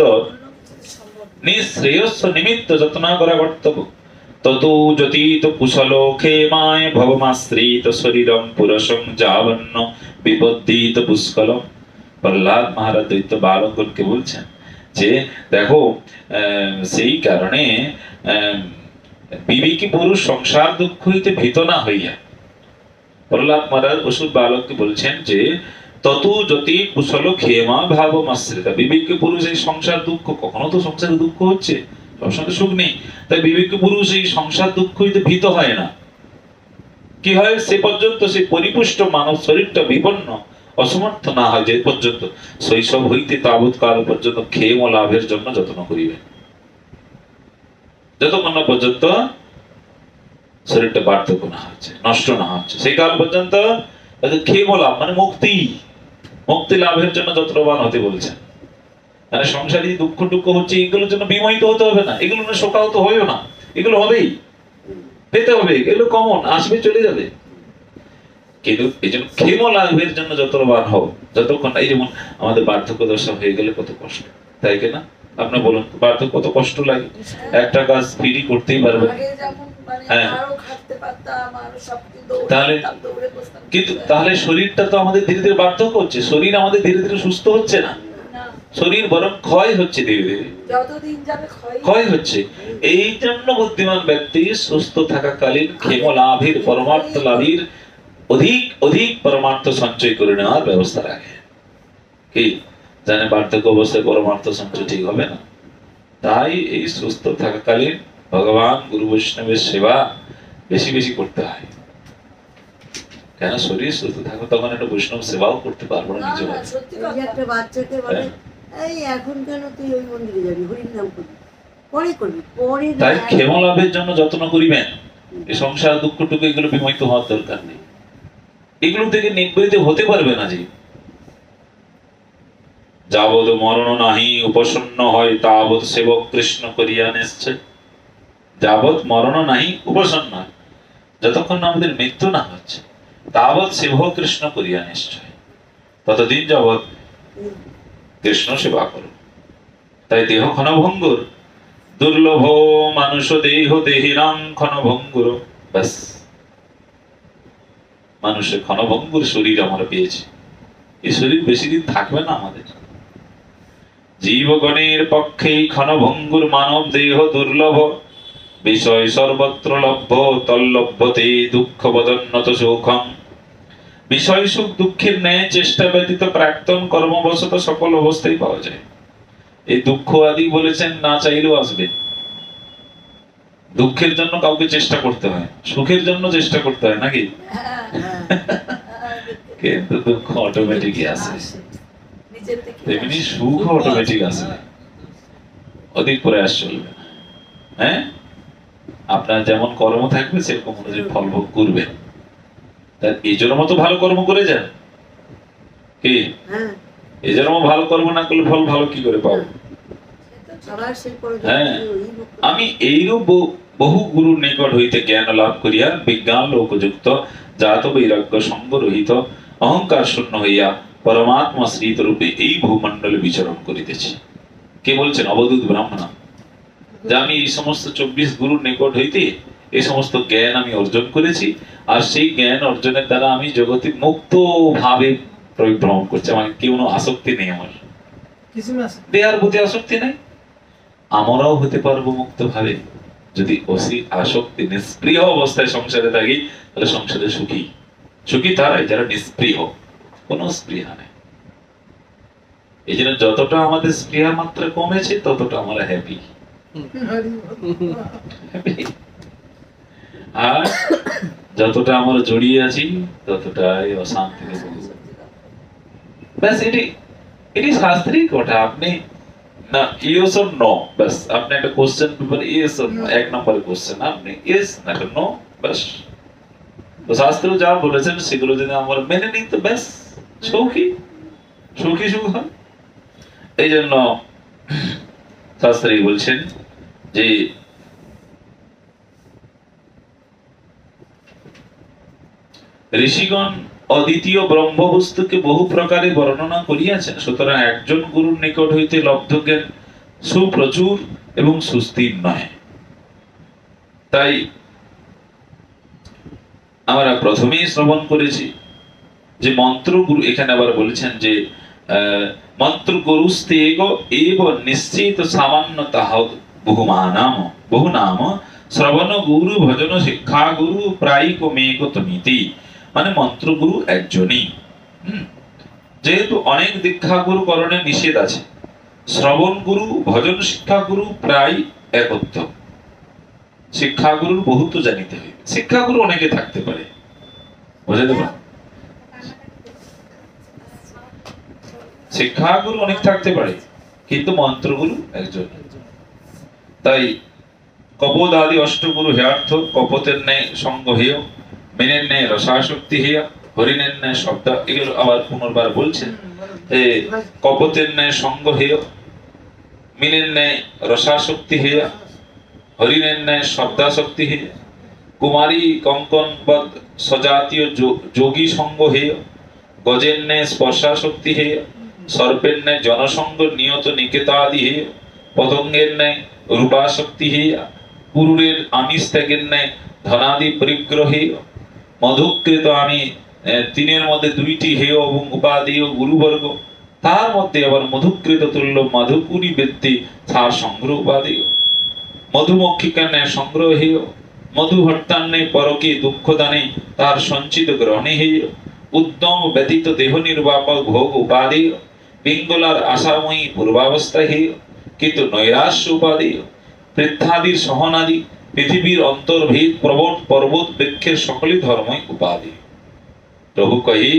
নিঃশ্রেয়স্য নিমিত্ত যত্ন করা কর্তব্য। ততু যতীত কুশল ক্ষেমায় ভবমাশ্রিত শরীরম পুরুষং যাবন্ন বিপদ্দিত পুষ্কলম। প্রহ্লাদ মহারাজ দৈত্য বালকগণকে বলছেন যে দেখো, সেই কারণে বিবেকী পুরুষ সংসার দুঃখ হইতে ভীত না হইয়া, প্রহ্লাদ মহারাজ অসুর বালককে বলছেন যে ততু যতি কুশল ক্ষেমা ভাবমাশ্রিত। বিবেকী পুরুষ এই সংসার দুঃখ, কখনো তো সংসারে দুঃখ হচ্ছে, সবসময় সুখ নেই, তাই বিবেকী পুরুষ এই সংসার দুঃখ হইতে ভীত হয় না। কি হয়, সে পর্যন্ত সেই পরিপুষ্ট মানব শরীরটা বিপন্ন অসমর্থ না হয়, যে পর্যন্ত শৈশব হইতে তাবৎ কাল পর্যন্ত ক্ষেম লাভের জন্য যত্ন করিবে। যতক্ষণ না পর্যন্ত শরীরটা বার্ধক্য না হচ্ছে, নষ্ট না হচ্ছে, সেই কাল পর্যন্ত ক্ষেম লাভ মানে মুক্তি লাভের জন্য যত্নবান হতে বলছেন। মানে সংসারে দুঃখ হচ্ছে, এগুলোর জন্য বিমোহিত হতে হবে না, এগুলো শোকাহত হবেও না, এগুলো হবেই, পেতে হবে, এগুলো কমন, আসবে চলে যাবে। কিন্তু এই জন্য ক্ষেম লাভের জন্য যত্নবান হোক। যতক্ষণ, এই যেমন আমাদের বার্ধক্য দশা হয়ে গেলে কত কষ্ট, তাই কিনা? আপনি বলুন, বার্ধক্য কত কষ্ট লাগে, একটা কাজ ফ্রি করতেই পারবে। হ্যাঁ, তাহলে কিন্তু তাহলে শরীরটা তো আমাদের ধীরে ধীরে বার্ধক্য হচ্ছে, শরীর আমাদের ধীরে ধীরে সুস্থ হচ্ছে না, শরীর বরং ক্ষয় হচ্ছে, ধীরে ধীরে ক্ষয় হচ্ছে। এই জন্য বুদ্ধিমান ব্যক্তি সুস্থ থাকাকালীন ক্ষেম লাভের পরমার্থ লাভের অধিক পরমার্থ সঞ্চয় করে নেওয়ার ব্যবস্থা রাখে। কি জানে বার্ধক্য অবস্থায় পরমার্থ সঞ্চয় ঠিক হবে না, তাই এই সুস্থ থাকাকালীন ভগবান গুরু বৈষ্ণবের সেবা বেশি বেশি করতে হয়। কেন শরীর সুস্থ থাকবে, তখন একটা বৈষ্ণব সেবাও করতে পারবো না না, নিজে না, বলে। সত্যি এই যে কথা। একটা বাচ্চাকে বলে এই এখন কেন তুই ওই মন্দিরে যাবি, হরির নাম করবি, পরে করবি, পরে না, তাই এখন- ক্ষেম লাভের জন্য যত্ন করিবেন। এই সংসার দুঃখটুকু এগুলো বিমোহিত হওয়ার দরকার নেই, এগুলো থেকে নিবৃত্ত হতে পারবে না। যে যাবৎ মরণ নাহি উপসন্ন হয় তাবৎ সেবক কৃষ্ণ করিয়া নিশ্চয়। যাবৎ মরণ নাহি উপসন্ন হয়, যতক্ষণ না আমাদের মৃত্যু না হচ্ছে, তাবৎ সেবক কৃষ্ণ করিয়া নিশ্চয়, ততদিন যাবৎ কৃষ্ণ সেবা করো। তাই দেহ ক্ষণভঙ্গুর, দুর্লভ মানুষ দেহ দেহিরাং ক্ষণভঙ্গুর। ব্যাস, মানুষের ক্ষণভঙ্গুর শরীর আমরা পেয়েছি, এই শরীর বেশি দিন থাকবে না আমাদের। জীবগণের পক্ষে ক্ষণভঙ্গুর মানব দেহ দুর্লভ, বিষয় সর্বত্র লভ্য তল্লভ্যতে দুঃখ বদন্নত সুখম। বিষয় সুখ দুঃখের ন্যায় চেষ্টা ব্যতীত প্রাক্তন কর্মবশত সকল অবস্থায় পাওয়া যায়। এই দুঃখ আদি বলেছেন না চাইলেও আসবে। দুঃখের জন্য কাউকে চেষ্টা করতে হয়, সুখের জন্য চেষ্টা করতে হয় নাকি? হ্যাঁ, হ্যাঁ, কিন্তু দুঃখ অটোমেটিকই আসে, আসে। নিজের থেকে তেমনি আসে। সুখ অটোমেটিক আসে, অধিক প্রয়াস চলবে না। হ্যাঁ, আপনার যেমন কর্ম থাকবে সেরকম অনুযায়ী ফল ভোগ করবেন। তাই এই জন্য মতো ভালো কর্ম করে যান, কি হ্যাঁ, এই জন্য ভালো কর্ম না করলে ফল ভালো কি করে পাবো? আবার সেই পরে হ্যাঁ, ওই ভক্ত- আমি এইরূপ বহু গুরুর নিকট হইতে জ্ঞান লাভ করিয়া বিজ্ঞান লোকযুক্ত জাত বৈরাগ্য সঙ্গ রহিত অহংকার শূন্য হইয়া পরমাত্মা শ্রীত রূপে এই ভূমণ্ডলে বিচরণ করিতেছি। কে বলছেন? অবধূত ব্রাহ্মণ। যে আমি এই সমস্ত 24 গুরুর নিকট হইতে এই সমস্ত জ্ঞান আমি অর্জন করেছি, আর সেই জ্ঞান অর্জনের দ্বারা আমি জগতে মুক্ত ভাবে পরিভ্রমণ করছি। আমার কোনো আসক্তি নেই, আমার দেহার প্রতি আসক্তি নেই। আমরাও হতে পারবো মুক্ত ভাবে যদি অসি আসক্তি নিষ্প্রিয় অবস্থায় সংসারে থাকি, তাহলে সংসারে সুখী। সুখী তারাই যারা নিষ্প্রিয়, কোনো স্পৃহা নেই। এই জন্য যতটা আমাদের স্পৃহা মাত্রা কমেছে ততটা আমরা হ্যাপি। আর যতটা আমরা জড়িয়ে আছি ততটাই অশান্তিতে ভুগি। ব্যাস এটি শাস্ত্রিক কথা। আপনি না ইয়েস অর নো, ব্যাস আপনি একটা question paper yes or no, এক নম্বরের কোশ্চেন, আপনি ইয়েস না নো, ব্যাস। তো শাস্ত্র যা বলেছেন সেগুলো যদি আমরা মেনে নিই তো ব্যাস সুখী সুখী সুখ হয়। এই জন্য শাস্ত্রে বলছেন যে ঋষিগণ অদ্বিতীয় ব্রহ্মবস্তুকে বহু প্রকারে বর্ণনা করিয়াছেন। সুতরাং একজন গুরুর নিকট হইতে লব্ধ জ্ঞান সুপ্রচুর এবং সুস্থির নয়। তাই আমরা প্রথমেই শ্রবণ করেছি যে মন্ত্র গুরু, এখানে আবার বলেছেন যে মন্ত্র গুরুস্তে এব নিশ্চিত সামান্যতঃ বহু নাম শ্রবণ গুরু ভজন শিক্ষা গুরু প্রায়িকমেক তমিতি। মানে মন্ত্র গুরু একজনই। যেহেতু অনেক দীক্ষা গুরু করণে নিষেধ আছে, শ্রবণ গুরু ভজন শিক্ষা গুরু প্রায় একত্র। শিক্ষা গুরুর বহুত জানিতে হবে। শিক্ষা গুরু অনেকে থাকতে পারে, বুঝতে পারেন? শিক্ষা গুরু অনেক থাকতে পারে, কিন্তু মন্ত্র গুরু একজন। তাই কপোদ আদি অষ্টগুরু হেয়ার্থ, কপতের ন্যায় সঙ্গ হেয়, মিনের ন্যায় রসাসক্তি হেয়া, হরিণের ন্যায় শব্দ। এগুলো আবার পুনর্বার বলছেন। কপতের ন্যায় সঙ্গ হেয়, মিনের ন্যায় রসাসক্তি হেয়া, হরিণের ন্যায় শব্দাসক্তি হেয়, কুমারী কঙ্কন বদ সজাতীয় যোগী সঙ্গ হেয়, গজের ন্যায় স্পর্শাসক্তি হেয়, সর্পের ন্যায় জনসঙ্গ নিয়ত নিকেতাদি হেয়, পতঙ্গের ন্যায় রূপাসক্তি হেয়া, পুরুরের আমিষ ত্যাগের ন্যায় ধনাদি পরিগ্রহে, মধুকৃত আমি তিনের মধ্যে দুইটি হেয় এবং উপাদেয় গুরুবর্গ, তার মধ্যে আবার মধুকৃত তুল্য মধুপুরী ব্যক্তি তার সংগ্রহ উপাদেয়, মধুমক্ষিকার ন্যায় সংগ্রহ হেয়, মধুহট্টার ন্যায় পরকে দুঃখদানে তার সঞ্চিত গ্রহণে হেয়, উদ্যম ব্যতীত দেহ নির্বাপক ভোগ উপাদেয়, পিঙ্গলার আশাময়ী পূর্বাবস্থা হেয়, কিন্তু নৈরাশ্য উপাদেয়, পৃথ্বীর সহনাদি, পৃথিবীর অন্তর্ভেদ, পর্বত বৃক্ষের সকলই ধর্মই উপাধি। প্রভু কহি,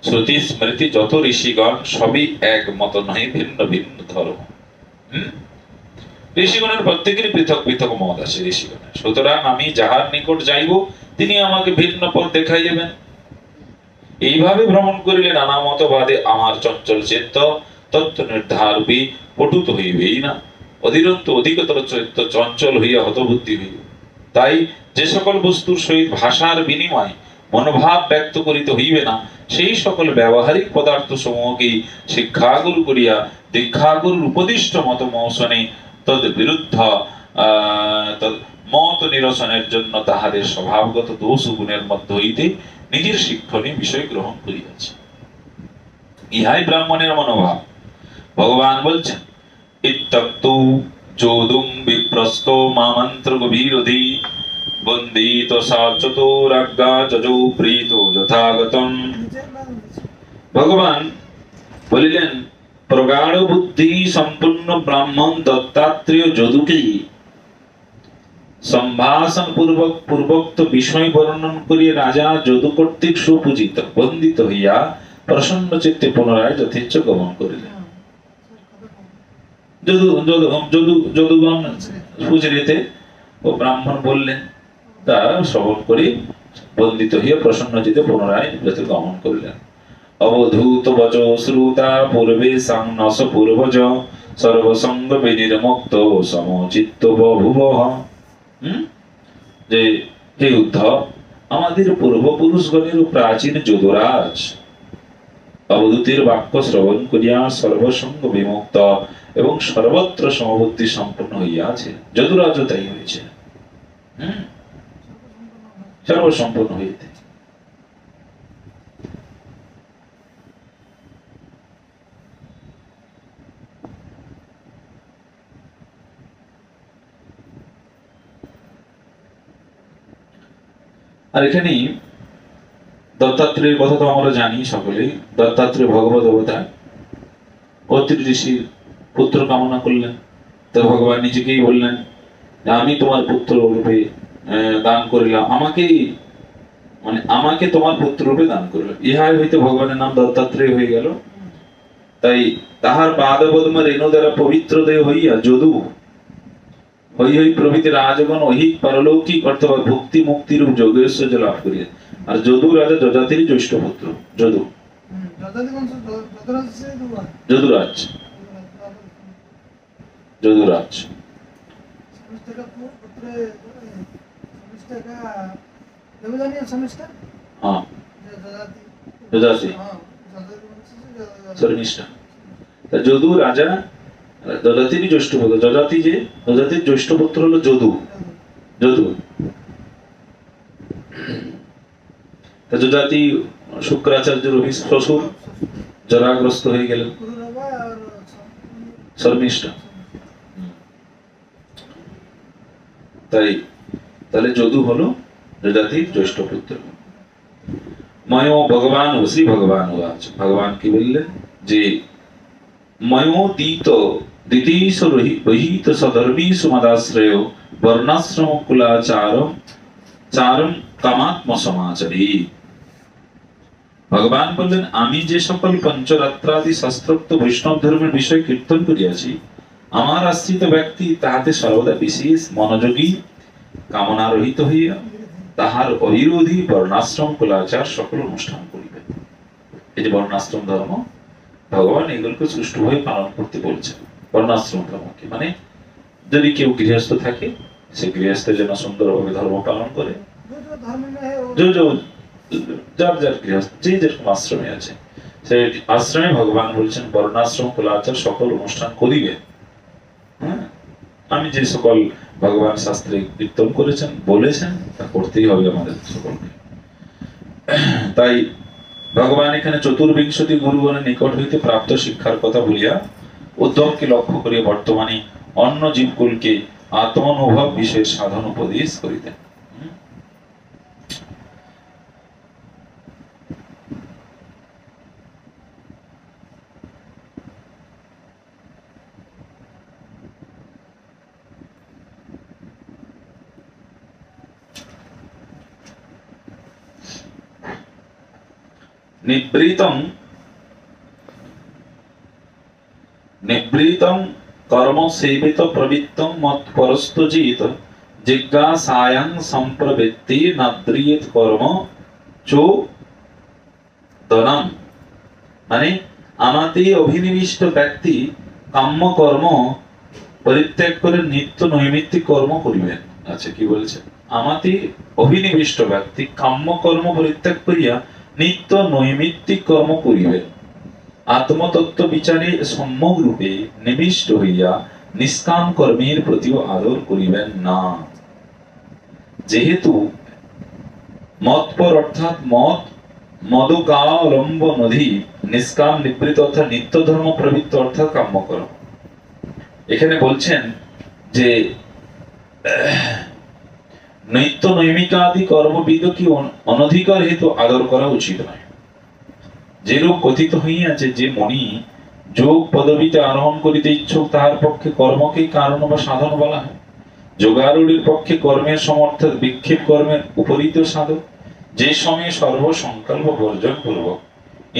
শ্রুতি স্মৃতি যত ঋষিগণ সবই একমত নয়, ভিন্ন ভিন্ন ধর্ম। ঋষিগণের প্রত্যেকেরই পৃথক পৃথক মত আছে ঋষিগণের। সুতরাং আমি যাহার নিকট যাইব তিনি আমাকে ভিন্ন পথ দেখাই দেবেন। এইভাবে ভ্রমণ করিলে নানা মতবাদে আমার চঞ্চল চিত্ত তত্ত্ব নির্ধারবি পটুত হইবেই না, অধিরন্ত অধিকতর চরিত্র চঞ্চল হইয়া হতবুদ্ধি হইবে। তাই যে সকল বস্তুর সহিত ভাষার বিনিময় মনোভাব ব্যক্ত করিতে হইবে না, সেই সকল ব্যবহারিক পদার্থ সমূহকেই শিক্ষাগুরু করিয়া দীক্ষাগুরুর উপদিষ্ট মত মৌসনে তদ বিরুদ্ধ মত নিরসনের জন্য তাহাদের স্বভাবগত দোষ গুণের মধ্য হইতে নিজের শিক্ষণীয় বিষয় গ্রহণ করিয়াছে। ইহাই ব্রাহ্মণের মনোভাব। ভগবান বলছেন, ইত্যক্তু যোদুং বিপ্রস্ত মামন্ত্র গভীরধি বন্দিত সা চতুরাজ্ঞা যজো প্রীত যথাগতম। ভগবান বলিলেন, প্রগাঢ় বুদ্ধি সম্পূর্ণ ব্রাহ্মণ দত্তাত্রেয় যদুকে সম্ভাষণ পূর্বোক্ত বিষয় বর্ণন করিয়া রাজা যদু কর্তৃক সুপূজিত বন্দিত হইয়া প্রসন্ন চিত্তে পুনরায় যথেচ্ছ গমন করিলেন। যদুগণ সুচরিতে ও ব্রাহ্মণ বললেন, তা শ্রবণ করি বন্দিত হইয়া প্রসন্ন চিত্তে পুনরায় যথে গমন করিলেন। অবধূত বচ শ্রুতা পূর্বে সাংনস পূর্বজ সর্বসঙ্গ বিনির্মুক্ত সমচিত্ত বভুবঃ। যে হে উদ্ধব, আমাদের পূর্বপুরুষগণের প্রাচীন যদুরাজ অবধূতের বাক্য শ্রবণ করিয়া সর্বসঙ্গ বিমুক্ত এবং সর্বত্র সমবুদ্ধি সম্পন্ন হইয়াছে। যদুরাজও তাই হয়েছে, সর্বসম্পন্ন হইতে। আর এখানে দত্তাত্রেয়ের কথা তো আমরা জানি সকলেই। দত্তাত্রেয় ভগবত অবতার, অত্রি ঋষির পুত্র কামনা করলেন। তো ভগবান নিজেকেই বললেন, আমি তোমার পুত্র রূপে দান করিলাম, আমাকে তোমার পুত্র রূপে দান করিলাম। ইহাই হইতে ভগবানের নাম দত্তাত্রেয় হয়ে গেল। তাই তাহার পাদপদ্ম রেণু দ্বারা পবিত্র দেহ হইয়া যদু হই হই প্রভৃতি রাজগণ ঐহিক পারলৌকিক অথবা ভক্তি মুক্তি রূপ যোগেশ্বর্য লাভ করিয়া। আর যদু রাজা যজাতির জ্যৈষ্ঠ পুত্র। যদুরাজ যদু রাজা যজাতির জ্যৈষ্ঠ পুত্র। যজাতির জ্যৈষ্ঠ পুত্র হলো যদু। যজাতি শুক্রাচার্যের শ্বশুর জরাগ্রস্ত হয়ে গেলেন, শর্মিষ্ঠা। তাহলে যদু হলো যজাতির জ্যৈষ্ঠ পুত্র। ময় ভগবান শ্রী ভগবান ভগবান কি বললেন যে ময়োতীত দিতেশ রহিত সধর্মীষু মদাশ্রয় বর্ণাশ্রম কুলাচারম কামাত্ম সমাচারী। ভগবান বললেন, আমি যে সকল পঞ্চরাত্রাদি শাস্ত্রোক্ত বৈষ্ণব ধর্মের বিষয় কীর্তন করিয়াছি, আমার আশ্রিত ব্যক্তি তাহাতে সর্বদা বিশেষ মনোযোগী কামনা রহিত হইয়া তাহার অবিরোধী বর্ণাশ্রম কুলাচার সকল অনুষ্ঠান করিবে। এই যে বর্ণাশ্রম ধর্ম, ভগবান এগুলোকে সুষ্ঠুভাবে পালন করতে বলছেন। বর্ণাশ্রম ধর্মকে মানে যদি কেউ গৃহস্থ থাকে, সে গৃহস্থের জন্য সুন্দরভাবে ধর্ম পালন করে। যার যার গৃহস্থ যে যেরকম আশ্রমে আছে, সেই আশ্রমে ভগবান বলছেন বর্ণাশ্রম কুলাচার সকল অনুষ্ঠান করিবে। আমি যে সকল ভগবান শাস্ত্রে কীর্তন করেছেন বলেছেন, তা করতেই হবে আমাদের সকলকে। তাই ভগবান এখানে চতুর্বিংশতি গুরুগণের নিকট হইতে প্রাপ্ত শিক্ষার কথা বলিয়া উদ্ধবকে লক্ষ্য করিয়া বর্তমানে অন্য জীবকুলকে আত্মানুভব বিষয়ের সাধন উপদেশ করিতেন। নিবৃতং কর্ম সেবিত প্রবৃত্তং মৎপরস্তুজিত জিজ্ঞাসায়াং সম্প্রবৃত্তি নাদ্রিয়েত কর্ম চো দনম। মানে আমাতে অভিনিবিষ্ট ব্যক্তি কাম্য কর্ম পরিত্যাগ করে নিত্য নৈমিত্তিক কর্ম করিবেন। আচ্ছা, কি বলছে? আমাতে অভিনিবিষ্ট ব্যক্তি কাম্য কর্ম পরিত্যাগ করিয়া নিত্য নৈমিত্তিক কর্ম করিবেন। আত্মতত্ত্ব বিচারে সম্যক রূপে নিবিষ্ট হইয়া নিষ্কাম কর্মের প্রতি আদর করিবেন না। যেহেতু মৎপর অর্থাৎ মদকালম্বনধি, নিষ্কাম নিবৃত অর্থাৎ নিত্য ধর্ম প্রবৃত্ত অর্থাৎ কাম্যকর্ম। এখানে বলছেন যে নিত্য নৈমিকাদি কর্মবিদ কি অনধিকার হেতু আদর করা উচিত নয়। যেরূপ কথিত হইয়াছে যে মনি যোগ পদবীতে আরোহণ করিতে ইচ্ছুক তাহার পক্ষে কর্মকে কারণ বা সাধন বলা হয়। যোগারূঢ়ের পক্ষে কর্মের সমর্থক বিক্ষেপ কর্মের উপরিত সাধক। যে সময়ে সর্বসংকল্প বর্জন পূর্বক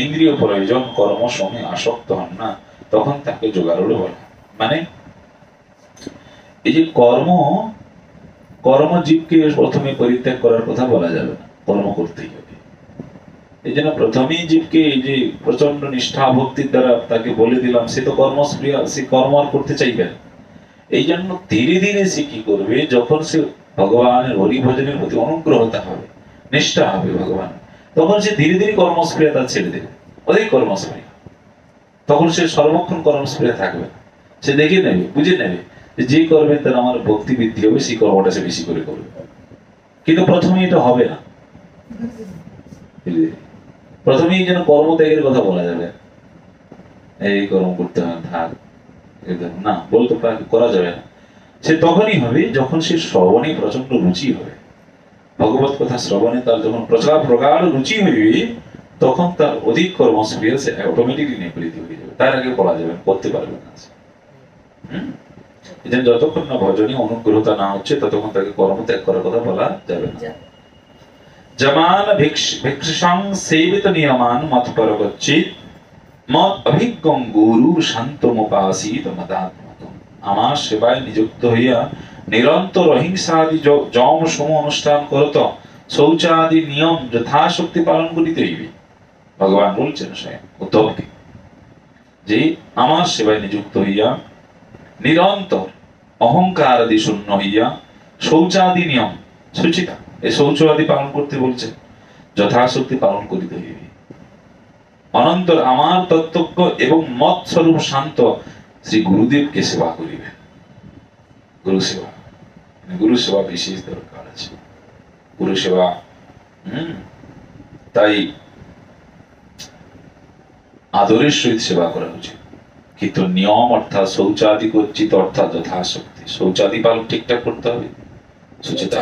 ইন্দ্রিয় প্রয়োজন কর্ম সময়ে আসক্ত হন না, তখন তাকে যোগারূঢ় বলা। মানে এই যে কর্মজীবকে প্রথমে পরিত্যাগ করার কথা বলা যাবে না, কর্ম করতেই হবে। এই জন্য প্রথমেই জীবকে এই যে প্রচন্ড নিষ্ঠা ভক্তির দ্বারা তাকে বলে দিলাম, সে তো কর্মস্প্রিয়া, সে কর্ম আর করতে চাইবে না। এই জন্য ধীরে ধীরে সে কি করবে, যখন সে ভগবানের হরি ভজনের প্রতি অনুগ্রহতা হবে, নিষ্ঠা হবে ভগবান, তখন সে ধীরে ধীরে কর্মস্প্রিয়া তার ছেড়ে দেবে, অধিক কর্মস্প্রিয়া। তখন সে সর্বক্ষণ কর্মস্প্রিয়া থাকবে, সে দেখে নেবে, বুঝে নেবে যে করবে তার আমার ভক্তি বৃদ্ধি হবে, সেই কর্মটা সে বেশি করে করবে। কিন্তু প্রথমে এটা হবে না, প্রথমেই যেন কর্মত্যাগের কথা বলা যাবে, এই কর্ম করতে হবে থাক, না বলতে করা যাবে না। সে তখনই হবে যখন সে শ্রবণে প্রচন্ড রুচি হবে, ভগবত কথা শ্রবণে তার যখন প্রগাঢ় রুচি হইবে, তখন তার অধিক কর্মস্প্রিয়া সে অটোমেটিকলি নিবৃত্ত হয়ে যাবে। তার আগে বলা যাবে, করতে পারবে না। যতক্ষণ না ভজনে অনুগ্রহতা না হচ্ছে, ততক্ষণ তাকে কর্মত্যাগ করার কথা বলা যাবে না। জমান ভিক্ষাং সেবিত নিয়মান মৎপরগচ্ছিত মত অভিজ্ঞং গুরু শান্তমুপাসিত মদাত্মকম। আমার সেবায় নিযুক্ত হইয়া নিরন্তর অহিংসাদি যম সম অনুষ্ঠান করত, শৌচাদি নিয়ম যথাশক্তি পালন করিতে হইবে। ভগবান বলছেন স্বয়ং উদ্ধবকে যে আমার সেবায় নিযুক্ত হইয়া নিরন্তর অহংকার আদি শূন্য হইয়া শৌচাদি নিয়ম, সুচিতা, এই শৌচ আদি পালন করতে বলছেন, যথাশক্তি পালন করিতে হইবে। অনন্তর আমার তত্ত্বজ্ঞ এবং মত স্বরূপ শান্ত শ্রী গুরুদেবকে সেবা করিবেন। গুরু সেবা, গুরু সেবা বিশেষ দরকার আছে, গুরু সেবা। তাই আদরের সহিত সেবা করা উচিত, কিন্তু নিয়ম অর্থাৎ শৌচাদি গচ্ছিত অর্থাৎ যথাশক্তি শৌচাদি পালন ঠিকঠাক করতে হবে। সুচিতা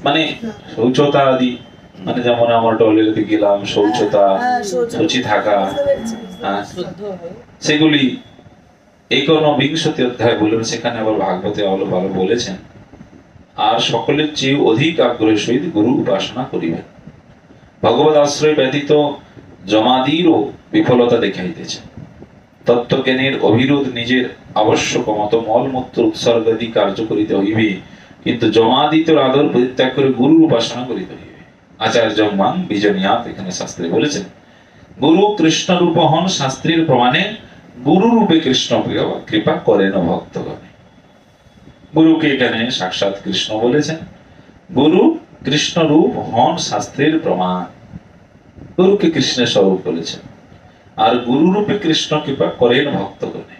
মানে শৌচতা আদি, মানে যেমন আমার টয়লেটে গেলাম, শৌচতা, শুচি থাকা, সেগুলি একবিংশতি অধ্যায় বলেন, সেখানে আবার ভাগবতে আলো ভালো বলেছেন। আর সকলের চেয়ে অধিক আগ্রহের সহিত গুরু উপাসনা করিবেন। ভগবত আশ্রয় ব্যতীত জমাদিরও বিফলতা দেখাইতেছে। তত্ত্বজ্ঞানের অবিরোধ নিজের আবশ্যক মত মলমূত্র উৎসর্গাদি কার্য করিতে হইবে, কিন্তু জমাদিতর আদর পরিত্যাগ করে গুরুর উপাসনা করিতে হইবে। আচার্য মান বিজনিয়াত এখানে শাস্ত্রে বলেছেন, গুরু কৃষ্ণ রূপ হন শাস্ত্রের প্রমাণে, গুরু রূপে কৃষ্ণ কৃপা করেন ভক্তগণে। গুরুকে এখানে সাক্ষাৎ কৃষ্ণ বলেছেন, গুরু কৃষ্ণ রূপ হন শাস্ত্রের প্রমাণ, গুরুকে কৃষ্ণের স্বরূপ বলেছেন। আর গুরু রূপে কৃষ্ণ কৃপা করেন ভক্তগণে,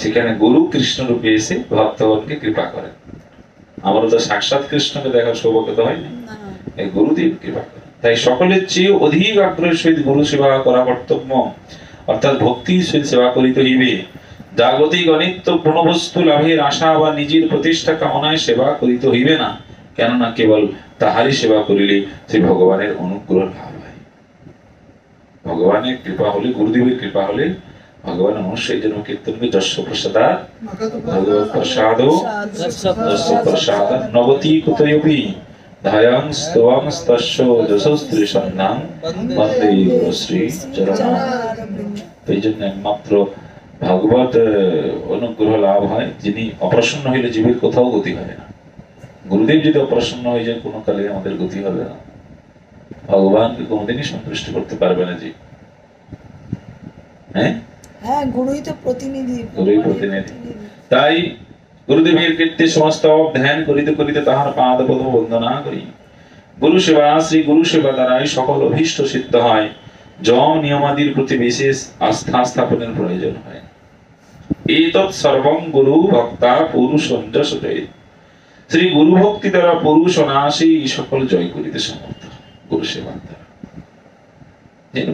সেখানে গুরু কৃষ্ণ রূপে এসে ভক্তগণকে কৃপা করেন। আমরা তো সাক্ষাৎ কৃষ্ণকে দেখার সৌভাগ্য হয়নি, এই গুরুদেব কৃপা করেন। তাই সকলের চেয়ে অধিক আগ্রহের সহিত গুরু সেবা করা কর্তব্য, অর্থাৎ ভক্তির সহিত সেবা করিতে হইবে। জাগতিক অনিত্য গুণবস্তু লাভের আশা বা নিজের প্রতিষ্ঠা কামনায় সেবা করিতে হইবে না, কেননা কেবল তাহারই সেবা করিলে শ্রী ভগবানের অনুগ্রহ লাভ হয়। ভগবানের কৃপা হলে, গুরুদেবের কৃপা হলে ভগবান মনুষ্যের জন্য কীর্তনকে যশ প্রসাদা ভগবৎ প্রসাদ যশ প্রসাদ নবতি কুতয়পি ধায়াং স্তবাং স্তস্য যশস্ত্রী সন্ধান বন্দে শ্রী চরণ। এই জন্য একমাত্র ভাগবত অনুগ্রহ লাভ হয়, যিনি অপ্রসন্ন হইলে জীবের কোথাও গতি হয় না। গুরুদেব যদি অপ্রসন্ন হয়ে যায় কোনো কালে আমাদের গতি হবে না, ভগবানকে কোনোদিনই সন্তুষ্ট করতে পারবে না জীব। হ্যাঁ, হ্যাঁ, গুরুই তো প্রতিনিধি, গুরুই প্রতিনিধি। তাই গুরুদেবের কীর্তি সমস্ত ধ্যান করিতে করিতে তাহার পাদ পদ্ম বন্দনা করি। গুরু সেবা, শ্রী গুরু সেবা দ্বারাই সকল অভীষ্ট সিদ্ধ হয়। যম নিয়মাদির প্রতি বিশেষ আস্থা স্থাপনের প্রয়োজন হয়। এতৎ সর্বং গুরু ভক্তা পুরুষং যশতে। শ্রী গুরু ভক্তি দ্বারা পুরুষ অনায়াসেই সকল জয় করিতে সমর্থ। গুরু সেবা দ্বারা,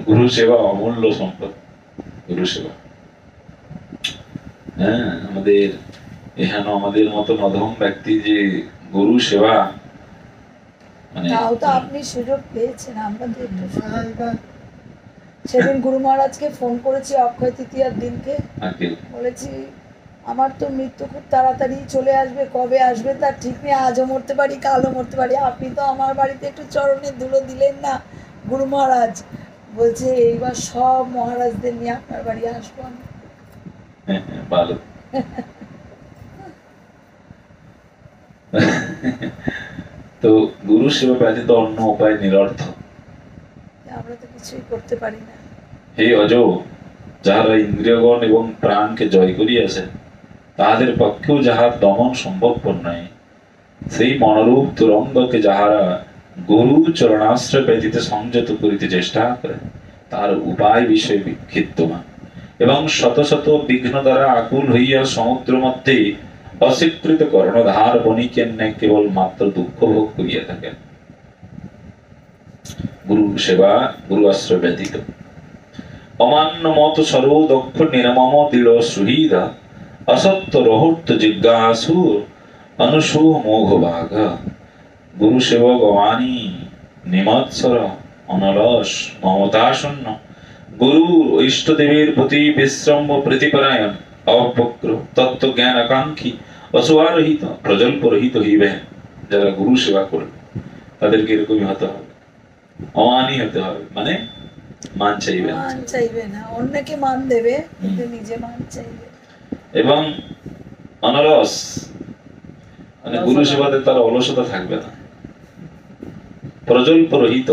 গুরু সেবা অমূল্য সম্পদ। গুরু সেবা, হ্যাঁ, আমাদের এখানে আমাদের মতো মধ্যম ব্যক্তি যে গুরু সেবা, মানে তাও তো আপনি সুযোগ পেয়েছেন, আমাদের সেদিন গুরু মহারাজকে ফোন করেছি অক্ষয় তৃতীয়ার দিনকে, বলেছি আমার তো মৃত্যু খুব তাড়াতাড়ি চলে আসবে, কবে আসবে তার ঠিক নেই, আজও মরতে পারি, কালও মরতে পারি, আপনি তো আমার বাড়িতে একটু চরণের ধুলো দিলেন না গুরু মহারাজ। বলছে এইবার সব মহারাজদের নিয়ে আপনার বাড়ি আসবো আমি। ভালো। তো গুরু সেবা ব্যতীত অন্য উপায় নিরর্থক, আমরা তো কিছুই করতে পারি না। হে অজ, যাহারা ইন্দ্রিয়গণ এবং প্রাণকে জয় করিয়াছে, তাহাদের পক্ষেও যাহার দমন সম্ভবপর নয়, সেই মনোরূপ তুরঙ্গকে যাহারা গুরু চরণাশ্রয় ব্যতীত সংযত করিতে চেষ্টা করে, তার উপায় বিষয়ে বিক্ষিপ্তমান এবং শত শত বিঘ্ন দ্বারা আকুল হইয়া সমুদ্র মধ্যে অস্বীকৃত কর্ণধার বণিকের ন্যায় কেবল মাত্র দুঃখ ভোগ করিয়া থাকেন। গুরু সেবা, গুরু আশ্রয় ব্যতীত অমান্য মত সর্বদক্ষ নির্মম দিল সুহৃদ, অসত্য রহট্ট জিজ্ঞাসু অনুসু মোঘ বাঘ। গুরু সেবক অমানি নিমৎসর অনলস মমতাশূন্য, গুরু ইষ্টদেবের প্রতি বিশ্রম্ভ প্রীতিপরায়ণ, অবক্র তত্ত্ব জ্ঞান আকাঙ্ক্ষী, অসুয়ারহিত প্রজল্প রহিত হইবে। যারা গুরু সেবা করবে তাদেরকে এরকমই হতে হবে, অমানি হতে হবে, মানে মান চাইবে না, মান চাইবে না, অন্যকে মান দেবে কিন্তু নিজে মান চাইবে। এবং অনলস, মানে গুরু সেবাতে তার অলসতা থাকবে না। প্রজল্প রহিত,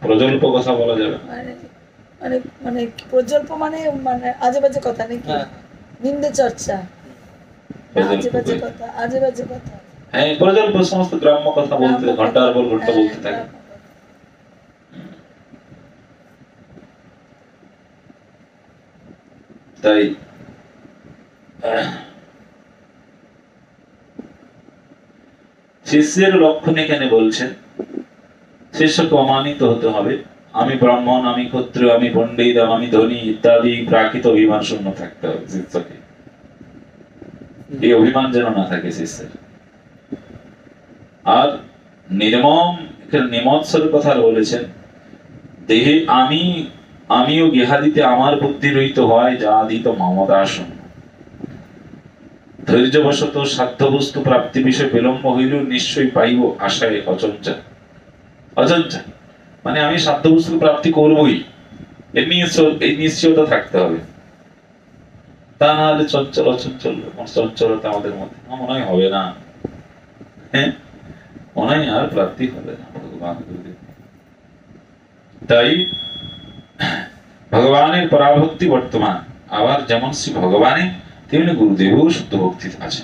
প্রজল্প কথা বলা যাবে না, মানে মানে মানে প্রজল্প মানে মানে আজে বাজে কথা নাকি, নিন্দে চর্চা, আজে বাজে কথা, আজে বাজে কথা। হ্যাঁ, প্রজল্প সমস্ত গ্রাম্য কথা বলতে, ঘন্টার পর ঘন্টা বলতে থাকে। তাই শিষ্যের লক্ষণ এখানে বলছেন, শিষ্যকে অমানিত হতে হবে। আমি ব্রাহ্মণ, আমি ক্ষত্রিয়, আমি পণ্ডিত, আমি ধনী ইত্যাদি প্রাকৃত অভিমান শূন্য থাকতে হবে শিষ্যকে। এই অভিমান যেন না থাকে শিষ্যের। আর নির্মম, নিমৎসর কথা বলেছেন, দেহে আমিও গেহাদিতে আমার বুদ্ধি রহিত হয়, যা দিত মমতাশূন্য। ধৈর্যবশত সাধ্য বস্তু প্রাপ্তি বিষয়ে বিলম্ব হইলেও নিশ্চয়ই পাইব আশায় অচঞ্চল। অচঞ্চল মানে আমি সাধ্য বস্তু প্রাপ্তি করবই, এই নিশ্চয়তা থাকতে হবে। তা না হলে চঞ্চল অচঞ্চল চঞ্চলতা আমাদের মধ্যে মনে হয় হবে না, হ্যাঁ, মনে হয় আর প্রাপ্তি হবে না ভগবান। তাই ভগবানের পরাভক্তি বর্তমান, আবার যেমন শ্রী ভগবানে তেমনি গুরুদেবেও শুদ্ধ ভক্তি আছে।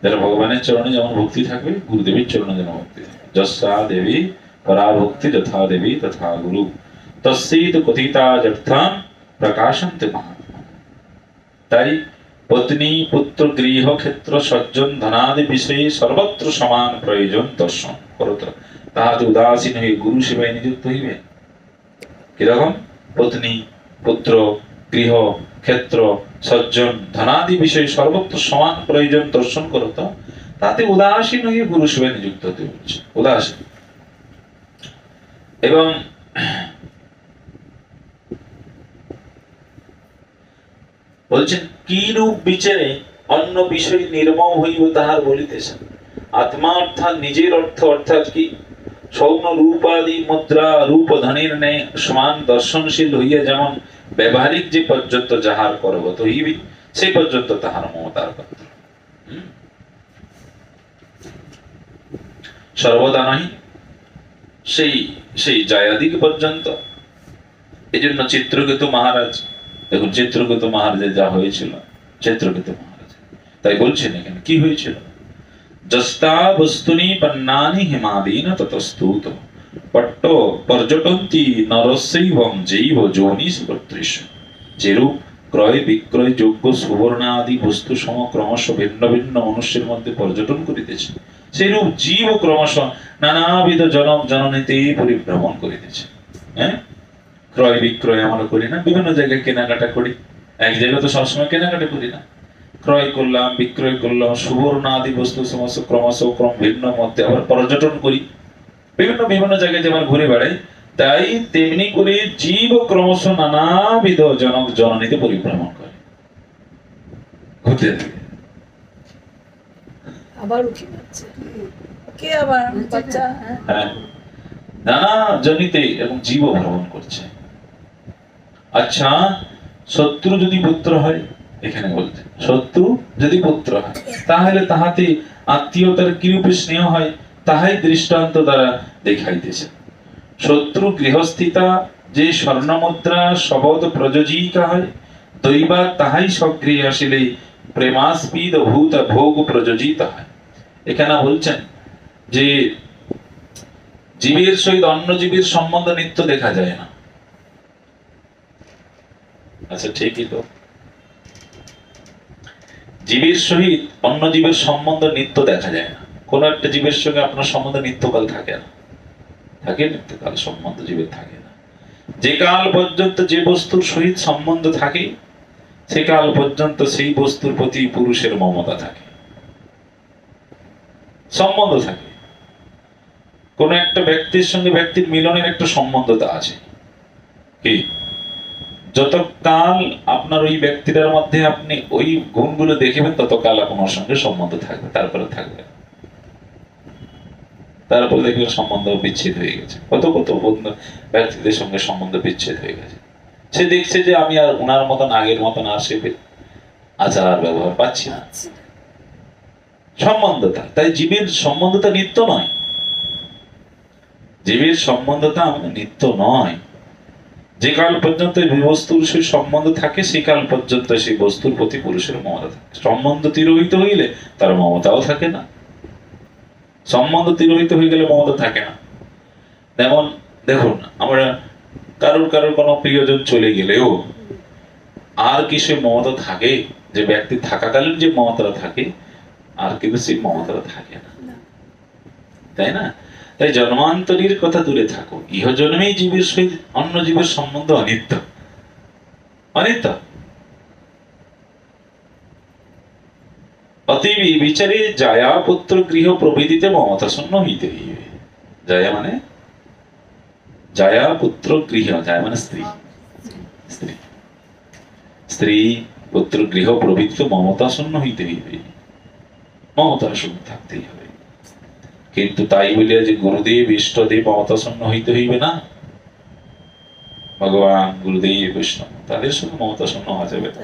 যারা ভগবানের চরণে যেমন ভক্তি থাকবে, গুরুদেবের চরণে যেন ভক্তি থাকবে। যস্যা দেবী পরাভক্তি যথা দেবী তথা গুরু, তস্যৈত কথিতাযর্থং প্রকাশন্তে মহাত্মা। তাই পত্নী পুত্র গৃহ ক্ষেত্র সজ্জন ধনাদি বিষয়ে সর্বত্র সমান প্রয়োজন দর্শন করত, তাহাতে উদাসীন হয়ে গুরু সেবায় নিযুক্ত হইবে। কিরকম? পত্নী পুত্র গৃহ ক্ষেত্র সজ্জন ধনাদি বিষয়ে সর্বত্র সমান প্রয়োজন দর্শন করত, তাতে উদাসীন হয়ে গুরু সেবায় নিযুক্ত হতে বলছে। উদাসীন। এবং বলছেন কি রূপ বিচারে অন্য বিষয় নির্মম হইব তাহার বলিতেছেন। আত্মা অর্থাৎ নিজের অর্থ, অর্থাৎ কি সৌম্য রূপাদি মুদ্রা রূপ ধনের ন্যায় সমান দর্শনশীল হইয়া যেমন ব্যবহারিক যে পর্যন্ত যাহার করবত হইবি সেই পর্যন্ত তাহার মমতার পাত্র, সর্বদা নয় সেই সেই জয়াদিক পর্যন্ত। এই জন্য চিত্রকেতু মহারাজ, দেখুন চিত্রকেতু মহারাজের যা হয়েছিল, চিত্রকেতু মহারাজ তাই বলছেন এখানে কি হয়েছিল, জস্তা বস্তুনি পন্নানি হিমাদীন ততস্তুত পট্ট পর্যটন্তি নরসৈবং জৈব যোনিস কর্তৃষ্য। যেরূপ ক্রয় বিক্রয় যোগ্য সুবর্ণাদি বস্তু সম ক্রমশ ভিন্ন ভিন্ন মনুষ্যের মধ্যে পর্যটন করিতেছে, সেইরূপ জীব ক্রমশ নানাবিধ জনক জননীতে পরিভ্রমণ করিতেছে। হ্যাঁ, ক্রয় বিক্রয় আমরা করি না, বিভিন্ন জায়গায় কেনাকাটা করি, এক জায়গায় তো সবসময় কেনাকাটা করি না, ক্রয় করলাম বিক্রয় করলাম, সুবর্ণ আদি বস্তু সমস্ত ক্রমশ ক্রম ভিন্ন মধ্যে আবার পর্যটন করি, বিভিন্ন বিভিন্ন জায়গায় যেমন ঘুরে বেড়াই, তাই তেমনি করে জীব ক্রমশ নানাবিধ জনক জননীতে পরিভ্রমণ করে, ঘুরতে থাকে। আবার উঠে যাচ্ছে কে আবার বাচ্চা, হ্যাঁ, নানা জনিতে এবং জীব ভ্রমণ করছে। আচ্ছা, শত্রু যদি পুত্র হয়, এখানে বলছে শত্রু যদি পুত্র হয় তাহলে তাহাতে আত্মীয়তার কিরূপে স্নেহ হয় তাহাই দৃষ্টান্ত দ্বারা দেখাইতেছে। শত্রু গৃহস্থিতা যে স্বর্ণমুদ্রা শবদ প্রযোজিকা হয়, দৈবা তাহাই সগৃহে আসিলে প্রেমাস্পীদ ভূত ভোগ প্রযোজিত হয়। এখানে বলছেন যে জীবের সহিত অন্য জীবের সম্বন্ধ নিত্য দেখা যায় না। আচ্ছা ঠিকই তো, জীবের সহিত অন্য জীবের সম্বন্ধ নিত্য দেখা যায় না। কোন একটা জীবের সঙ্গে আপনার সম্বন্ধ নিত্যকাল থাকে না, থাকে নিত্যকাল সম্বন্ধ জীবের থাকে না। যে কাল পর্যন্ত যে বস্তুর সহিত সম্বন্ধ থাকে সে কাল পর্যন্ত সেই বস্তুর প্রতি পুরুষের মমতা থাকে, সম্বন্ধ থাকে। কোন একটা ব্যক্তির সঙ্গে ব্যক্তির মিলনের একটা সম্বন্ধতা আছে, কি যতকাল আপনার ওই ব্যক্তিটার মধ্যে আপনি ওই গুণগুলো দেখবেন ততকাল আপনার সঙ্গে সম্বন্ধ থাকবে, তারপরে থাকবে, তারপরে দেখবেন সম্বন্ধ বিচ্ছেদ হয়ে গেছে। কত কত বন্ধু ব্যক্তিদের সঙ্গে সম্বন্ধ বিচ্ছেদ হয়ে গেছে, সে দেখছে যে আমি আর ওনার মতন আগের মতন আর সে আচার ব্যবহার পাচ্ছি না, সম্বন্ধতা। তাই জীবের সম্বন্ধতা নিত্য নয়, জীবের সম্বন্ধতা আমাদের নিত্য নয়। যে কাল পর্যন্ত বস্তুর সেই সম্বন্ধ থাকে সেই কাল পর্যন্ত সেই বস্তুর প্রতি পুরুষের মমতা থাকে। সম্বন্ধ তিরোহিত হইলে তার মমতাও থাকে না, সম্বন্ধ তিরোহিত হয়ে গেলে মমতা থাকে না। যেমন দেখুন, আমরা কারোর কারোর কোনো প্রিয়জন চলে গেলেও আর কি সে মমতা থাকে, যে ব্যক্তি থাকাকালীন যে মমতাটা থাকে আর কিন্তু সেই মমতাটা থাকে না, তাই না? তাই জন্মান্তরীর কথা দূরে থাকো, ইহ জন্মেই জীবের সহিত অন্য জীবের সম্বন্ধ অনিত্য, অনিত্য। অতএব এই বিচারে জায়া পুত্র গৃহ প্রভৃতিতে মমতা শূন্য হইতে হইবে। জায়া মানে জায়া পুত্র গৃহ, জায়া মানে স্ত্রী, স্ত্রী স্ত্রী পুত্র গৃহ প্রভৃতিতে মমতা শূন্য হইতে হইবে, মমতা শূন্য থাকতেই হবে। কিন্তু তাই বলিয়া যে গুরুদেব ইষ্টদেব মমতা শূন্য হইতে হইবে না, ভগবান গুরুদেব বৈষ্ণব তাদের সঙ্গে মমতা শূন্য হওয়া যাবে না।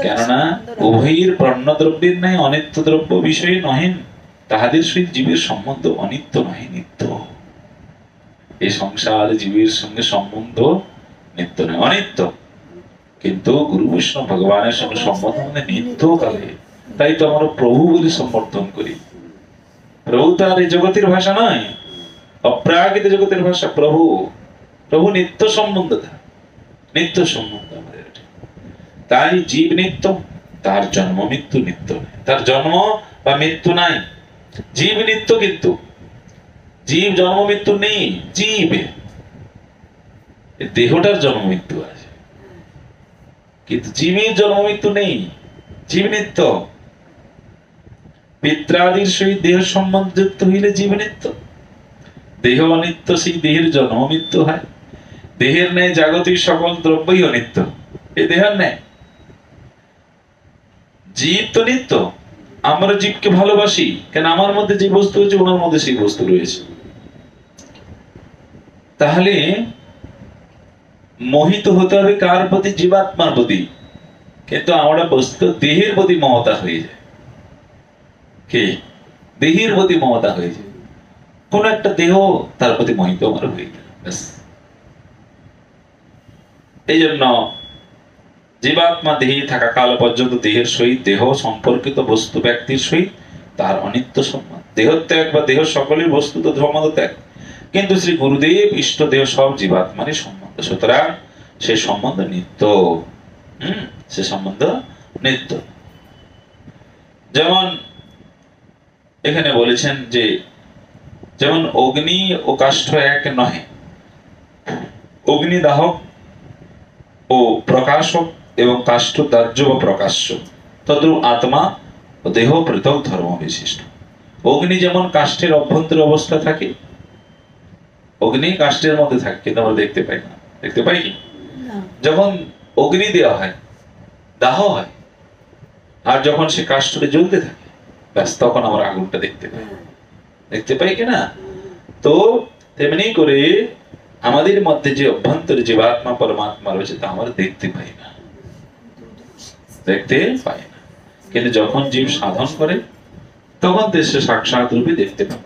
কেননা উভয়ের পণ্য দ্রব্যের ন্যায় অনিত্য দ্রব্য বিষয়ে নহেন, তাহাদের সহিত জীবের সম্বন্ধ অনিত্য নহে, নিত্য। এই সংসার জীবের সঙ্গে সম্বন্ধ নিত্য নয়, অনিত্য। কিন্তু গুরু বৈষ্ণব ভগবানের সঙ্গে সম্বন্ধ মানে নিত্য কালে। তাই তো আমরা প্রভু বলে সম্বোধন করি। প্রভু তো আর এই জগতের ভাষা নয়, অপ্রাকৃত জগতের ভাষা প্রভু। প্রভু নিত্য সম্বন্ধতা, নিত্য সম্বন্ধ আমাদের। তাই জীব নিত্য, তার জন্ম মৃত্যু নিত্য নেই, তার জন্ম বা মৃত্যু নাই। জীব নিত্য, কিন্তু জীব জন্ম মৃত্যু নেই। জীব দেহটার জন্ম মৃত্যু আছে, কিন্তু জীবের জন্ম মৃত্যু নেই, জীব নিত্য। পিত্রাদির সহিত দেহ সম্বন্ধ যুক্ত হইলে জীব নিত্য, দেহ অনিত্য, সেই দেহের জন্ম মৃত্যু হয়। দেহের ন্যায় জাগতিক সকল দ্রব্যই অনিত্য, এই দেহের ন্যায়। জীব তো নিত্য, আমরা জীবকে ভালোবাসি কেন? আমার মধ্যে যে বস্তু আছে ওনার মধ্যে সেই বস্তু রয়েছে। তাহলে মোহিত হতে হবে কার প্রতি? জীবাত্মার প্রতি। কিন্তু আমরা বস্তু দেহের প্রতি মমতা হয়ে যায়। কে? দেহের প্রতি মমতা হয়ে যায়। কোন একটা দেহ তার প্রতি মোহিত আমরা হয়ে যায়। এই জন্য জীবাত্মা দেহে থাকা কাল পর্যন্ত দেহের সহিত দেহ সম্পর্কিত বস্তু ব্যক্তির সহিত তার অনিত্য সম্বন্ধ। দেহত্যাগ বা দেহ সকলের বস্তু তো সম্বন্ধ ত্যাগ, কিন্তু শ্রী গুরুদেব ইষ্ট দেহ সব জীবাত্মারই সম্বন্ধ। সুতরাং সে সম্বন্ধ নিত্য। সে সম্বন্ধ নিত্য। যেমন এখানে বলেছেন যে যেমন অগ্নি ও কাষ্ঠ এক নহে, অগ্নিদাহক ও প্রকাশক এবং কাষ্ঠ দাহ্য বা প্রকাশ্য, তদ্রূপ আত্মা ও দেহ পৃথক ধর্ম বিশিষ্ট। অগ্নি যেমন কাষ্ঠের অভ্যন্তর অবস্থা থাকে, অগ্নি কাষ্ঠের মধ্যে থাকে কিন্তু আমরা দেখতে পাই না। দেখতে পাই কি? যখন অগ্নি দেওয়া হয়, দাহ হয়, আর যখন সে কাষ্ঠে জ্বলতে থাকে, ব্যাস তখন আমরা আগুনটা দেখতে পাই। দেখতে পাই কিনা? তো তেমনি করে আমাদের মধ্যে যে অভ্যন্তরে জীবাত্মা পরমাত্মা রয়েছে তা আমরা দেখতে পাই না, দেখতে পাই না। কিন্তু যখন জীব সাধন করে তখন সে সাক্ষাৎ রূপে দেখতে পায়।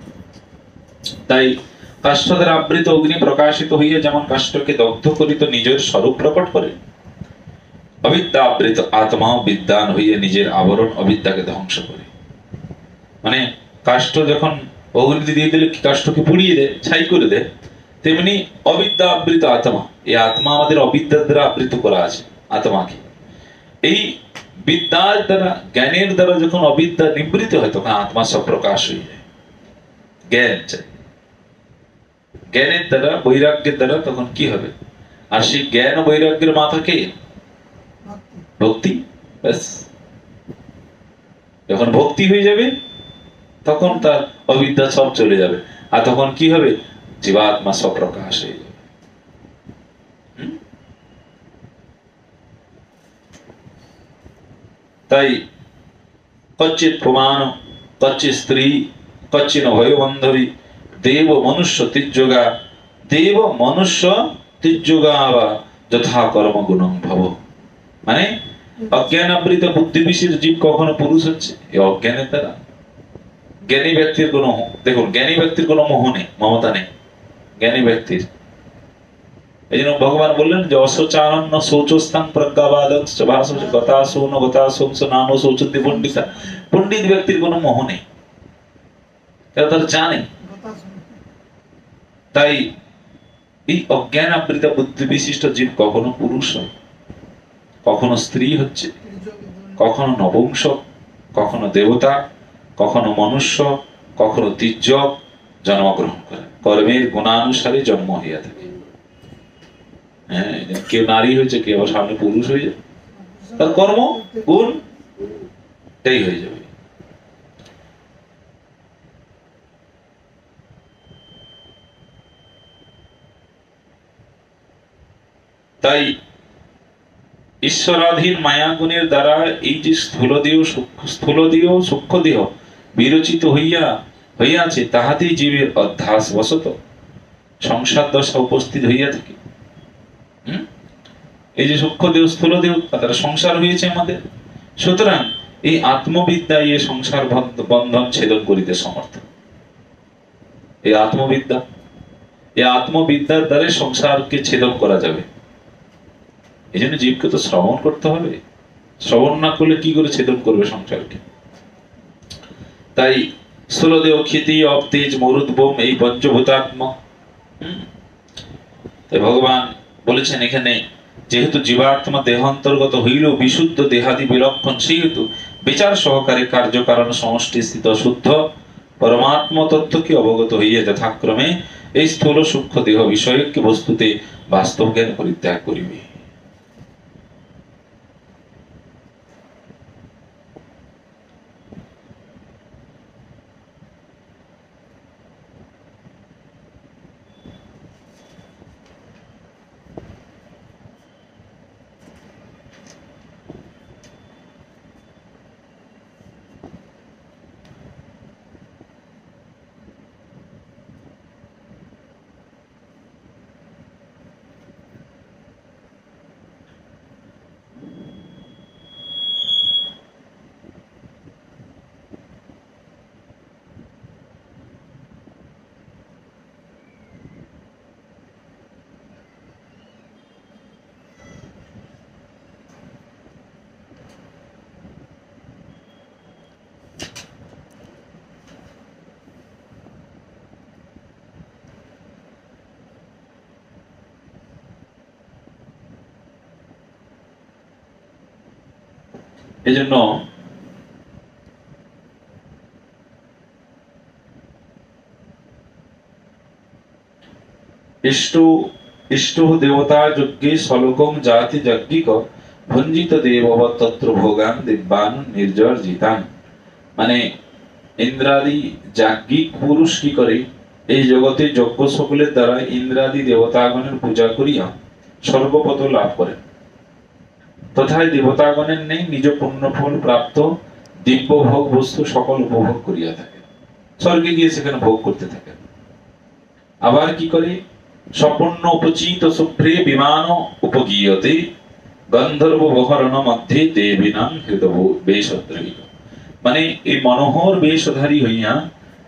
তাই কাষ্ঠ দ্বারা আবৃত অগ্নি প্রকাশিত হইয়া যেমন কাষ্ঠকে দগ্ধ করিত নিজের স্বরূপ প্রকট করে, অবিদ্যা আবৃত আত্মাও বিদ্যান হইয়া নিজের আবরণ অবিদ্যাকে ধ্বংস করে। মানে কাষ্ঠ যখন অগ্নি দিয়ে দিলে কাষ্ঠকে পুড়িয়ে দেয়, ছাই করে দেয়, তেমনি অবিদ্যা আবৃত আত্মা, এই আত্মা আমাদের অবিদ্যার দ্বারা আবৃত করা আছে। আত্মাকে এই বিদ্যার দ্বারা, জ্ঞানের দ্বারা যখন অবিদ্যা নিবৃত হয় তখন আত্মা সব প্রকাশ হয়ে যায়। জ্ঞান চাই, জ্ঞানের দ্বারা, বৈরাগ্যের দ্বারা তখন কি হবে? আর সেই জ্ঞান ও বৈরাগ্যের মাথা কে? ভক্তি। ব্যাস, যখন ভক্তি হয়ে যাবে তখন তার অবিদ্যা সব চলে যাবে, আর তখন কি হবে? জীবাত্মা সব প্রকাশ হয়ে যাবে। তাই কচ্চিৎ প্রমাণ, কচ্চিৎ স্ত্রী, কচ্চিন ভয় বান্ধবী, দেব মনুষ্য তির্যগা, দেব মনুষ্য তির্যগা বা যথা কর্ম গুণং ভব। মানে অজ্ঞান আবৃত বুদ্ধি বিশেষ জীব কখনো পুরুষ হচ্ছে এই অজ্ঞানের দ্বারা। জ্ঞানী ব্যক্তির কোন, দেখুন জ্ঞানী ব্যক্তির কোন মোহ নেই, মমতা নেই জ্ঞানী ব্যক্তির। এই জন্য ভগবান বললেন যে অশোচারণ্য শৌচস্থান প্রজ্ঞাবাদক গতাসৌন গতাসৌংস নানো শৌচন্তি পণ্ডিতা। পণ্ডিত ব্যক্তির কোন মোহ নেই, তারা জানে। তাই এই অজ্ঞান আবৃত বুদ্ধি বিশিষ্ট জীব কখনো পুরুষ হয়, কখনো স্ত্রী হচ্ছে, কখনো নপুংসক, কখনো দেবতা, কখনো মনুষ্য, কখনো তির্যক জন্মগ্রহণ করে। কর্মের গুণানুসারে জন্ম হইয়া থাকে। হ্যাঁ, কেউ নারী হয়েছে, কেউ আবার সামনে পুরুষ হয়ে যাবে, তার কর্ম গুণ এটাই হয়ে যাবে। তাই ঈশ্বরাধীন মায়াগুণের দ্বারা এই যে স্থূলদেহ সূক্ষ্মদেহ বিরচিত হইয়াছে, তাহাতেই জীবের অধ্যাস বশত সংসার দশা উপস্থিত হইয়া থাকে। এই যে সূক্ষ্মদেহ স্থূলদেহ তারা সংসার হয়েছে আমাদের। সুতরাং এই আত্মবিদ্যা এই সংসার বন্ধন ছেদন করিতে সমর্থ। এই আত্মবিদ্যার দ্বারা সংসারকে ছেদন করা যাবে। এই জন্য জীবকে তো শ্রবণ করতে হবে, শ্রবণ না করলে কি করে ছেদন করবে সংসারকে? তাই স্থূলদেহ ক্ষিতি অবতেজ মরুদ্বোম এই পঞ্চভূতাত্ম। তাই ভগবান বলেছেন এখানে, যেহেতু জীবাত্মা দেহান্তর্গত হইলেও বিশুদ্ধ দেহাদি বিলক্ষণ, সেহেতু বিচার সহকারে কার্যকারণ সমষ্টি স্থিত শুদ্ধ পরমাত্ম তত্ত্বকে অবগত হইয়া যথাক্রমে এই স্থূল সূক্ষ্ম দেহ বিষয়ক বস্তুতে বাস্তব জ্ঞান পরিত্যাগ করিবে। এই জন্য ইষ্ট দেবতা যজ্ঞে সলোকং জাতি যজ্ঞিক ভঞ্জিত দেবব তত্র ভোগান দিব্যান নির্জর্জিতান। মানে ইন্দ্রাদি যাজ্ঞিক পুরুষ কি করে এই জগতে যজ্ঞ সকলের দ্বারা ইন্দ্রাদি দেবতাগণের পূজা করিয়া স্বর্গপদ লাভ করেন, তথায় দেবতাগণের নেই নিজ পুণ্যফল প্রাপ্ত দিব্য ভোগ বস্তু সকল উপভোগ করিয়া থাকে, স্বর্গে গিয়ে সেখানে ভোগ করতে থাকে। আবার কি করে সম্পূর্ণ উপচিত শুভ্রে বিমান উপগীয়তে গন্ধর্ব বহরণ মধ্যে দেবীনাং হৃদব বেশদ্রী। মানে এই মনোহর বেশধারী হইয়া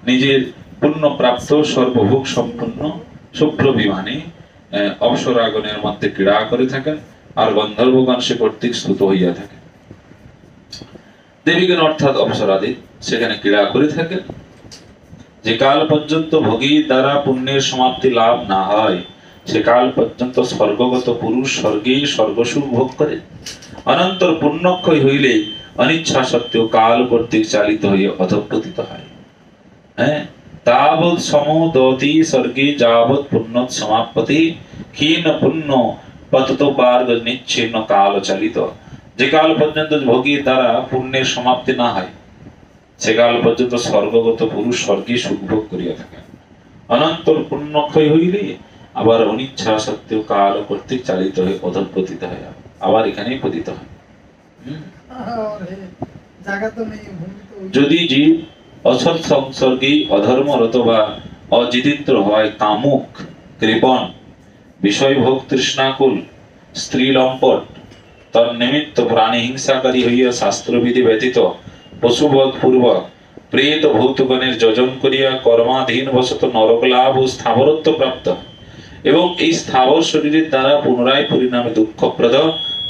নিজের পুণ্য প্রাপ্ত সর্বভোগ সম্পন্ন শুভ্র বিমানে অপ্সরাগণের মধ্যে ক্রীড়া করে থাকেন, আর গন্ধর্বগণ সে কর্তৃক স্তুত হইয়া থাকে। দেবীগণ অর্থাৎ অপ্সরাদি সেখানে ক্রীড়া করে থাকেন। যে কাল পর্যন্ত ভোগীর দ্বারা পুণ্যের সমাপ্তি লাভ না হয় সে কাল পর্যন্ত স্বর্গগত পুরুষ স্বর্গে স্বর্গসুখ ভোগ করে। অনন্তর পুণ্যক্ষয় হইলে অনিচ্ছা সত্ত্বেও কাল কর্তৃক চালিত হয়ে অধঃপতিত হয়। তাবৎ সমোদতি স্বর্গে যাবৎ পুণ্যৎ সমাপ্যতে ক্ষীণ পুণ্য পততো পার্গ নিচ্ছিন্ন কাল চালিত। যে কাল পর্যন্ত ভোগীর দ্বারা পুণ্যের সমাপ্তি না হয় সে কাল পর্যন্ত স্বর্গগত পুরুষ স্বর্গে সুখভোগ করিয়া থাকেন। অনন্তর পুণ্যক্ষয় হইলে আবার অনিচ্ছা সত্ত্বেও কাল কর্তৃক চালিত হয়ে অধঃপতিত হয়, আবার এখানেই পতিত হয়। যদি জীব অসৎ সংসর্গে অধর্মরত বা অজিতেন্দ্র হয়, কামুক কৃপণ বিষয়ভোগ তৃষ্ণাকুল স্ত্রী লম্পট তন্নিমিত্ত প্রাণী হিংসাকারী হইয়া শাস্ত্রবিধি ব্যতীত পশুবধ পূর্বক প্রেত ভৌতগণের যজন করিয়া কর্মাধীন বশত নরক লাভ ও স্থাবরত্ব প্রাপ্ত এবং এই স্থাবর শরীরের দ্বারা পুনরায় পরিণামে দুঃখপ্রদ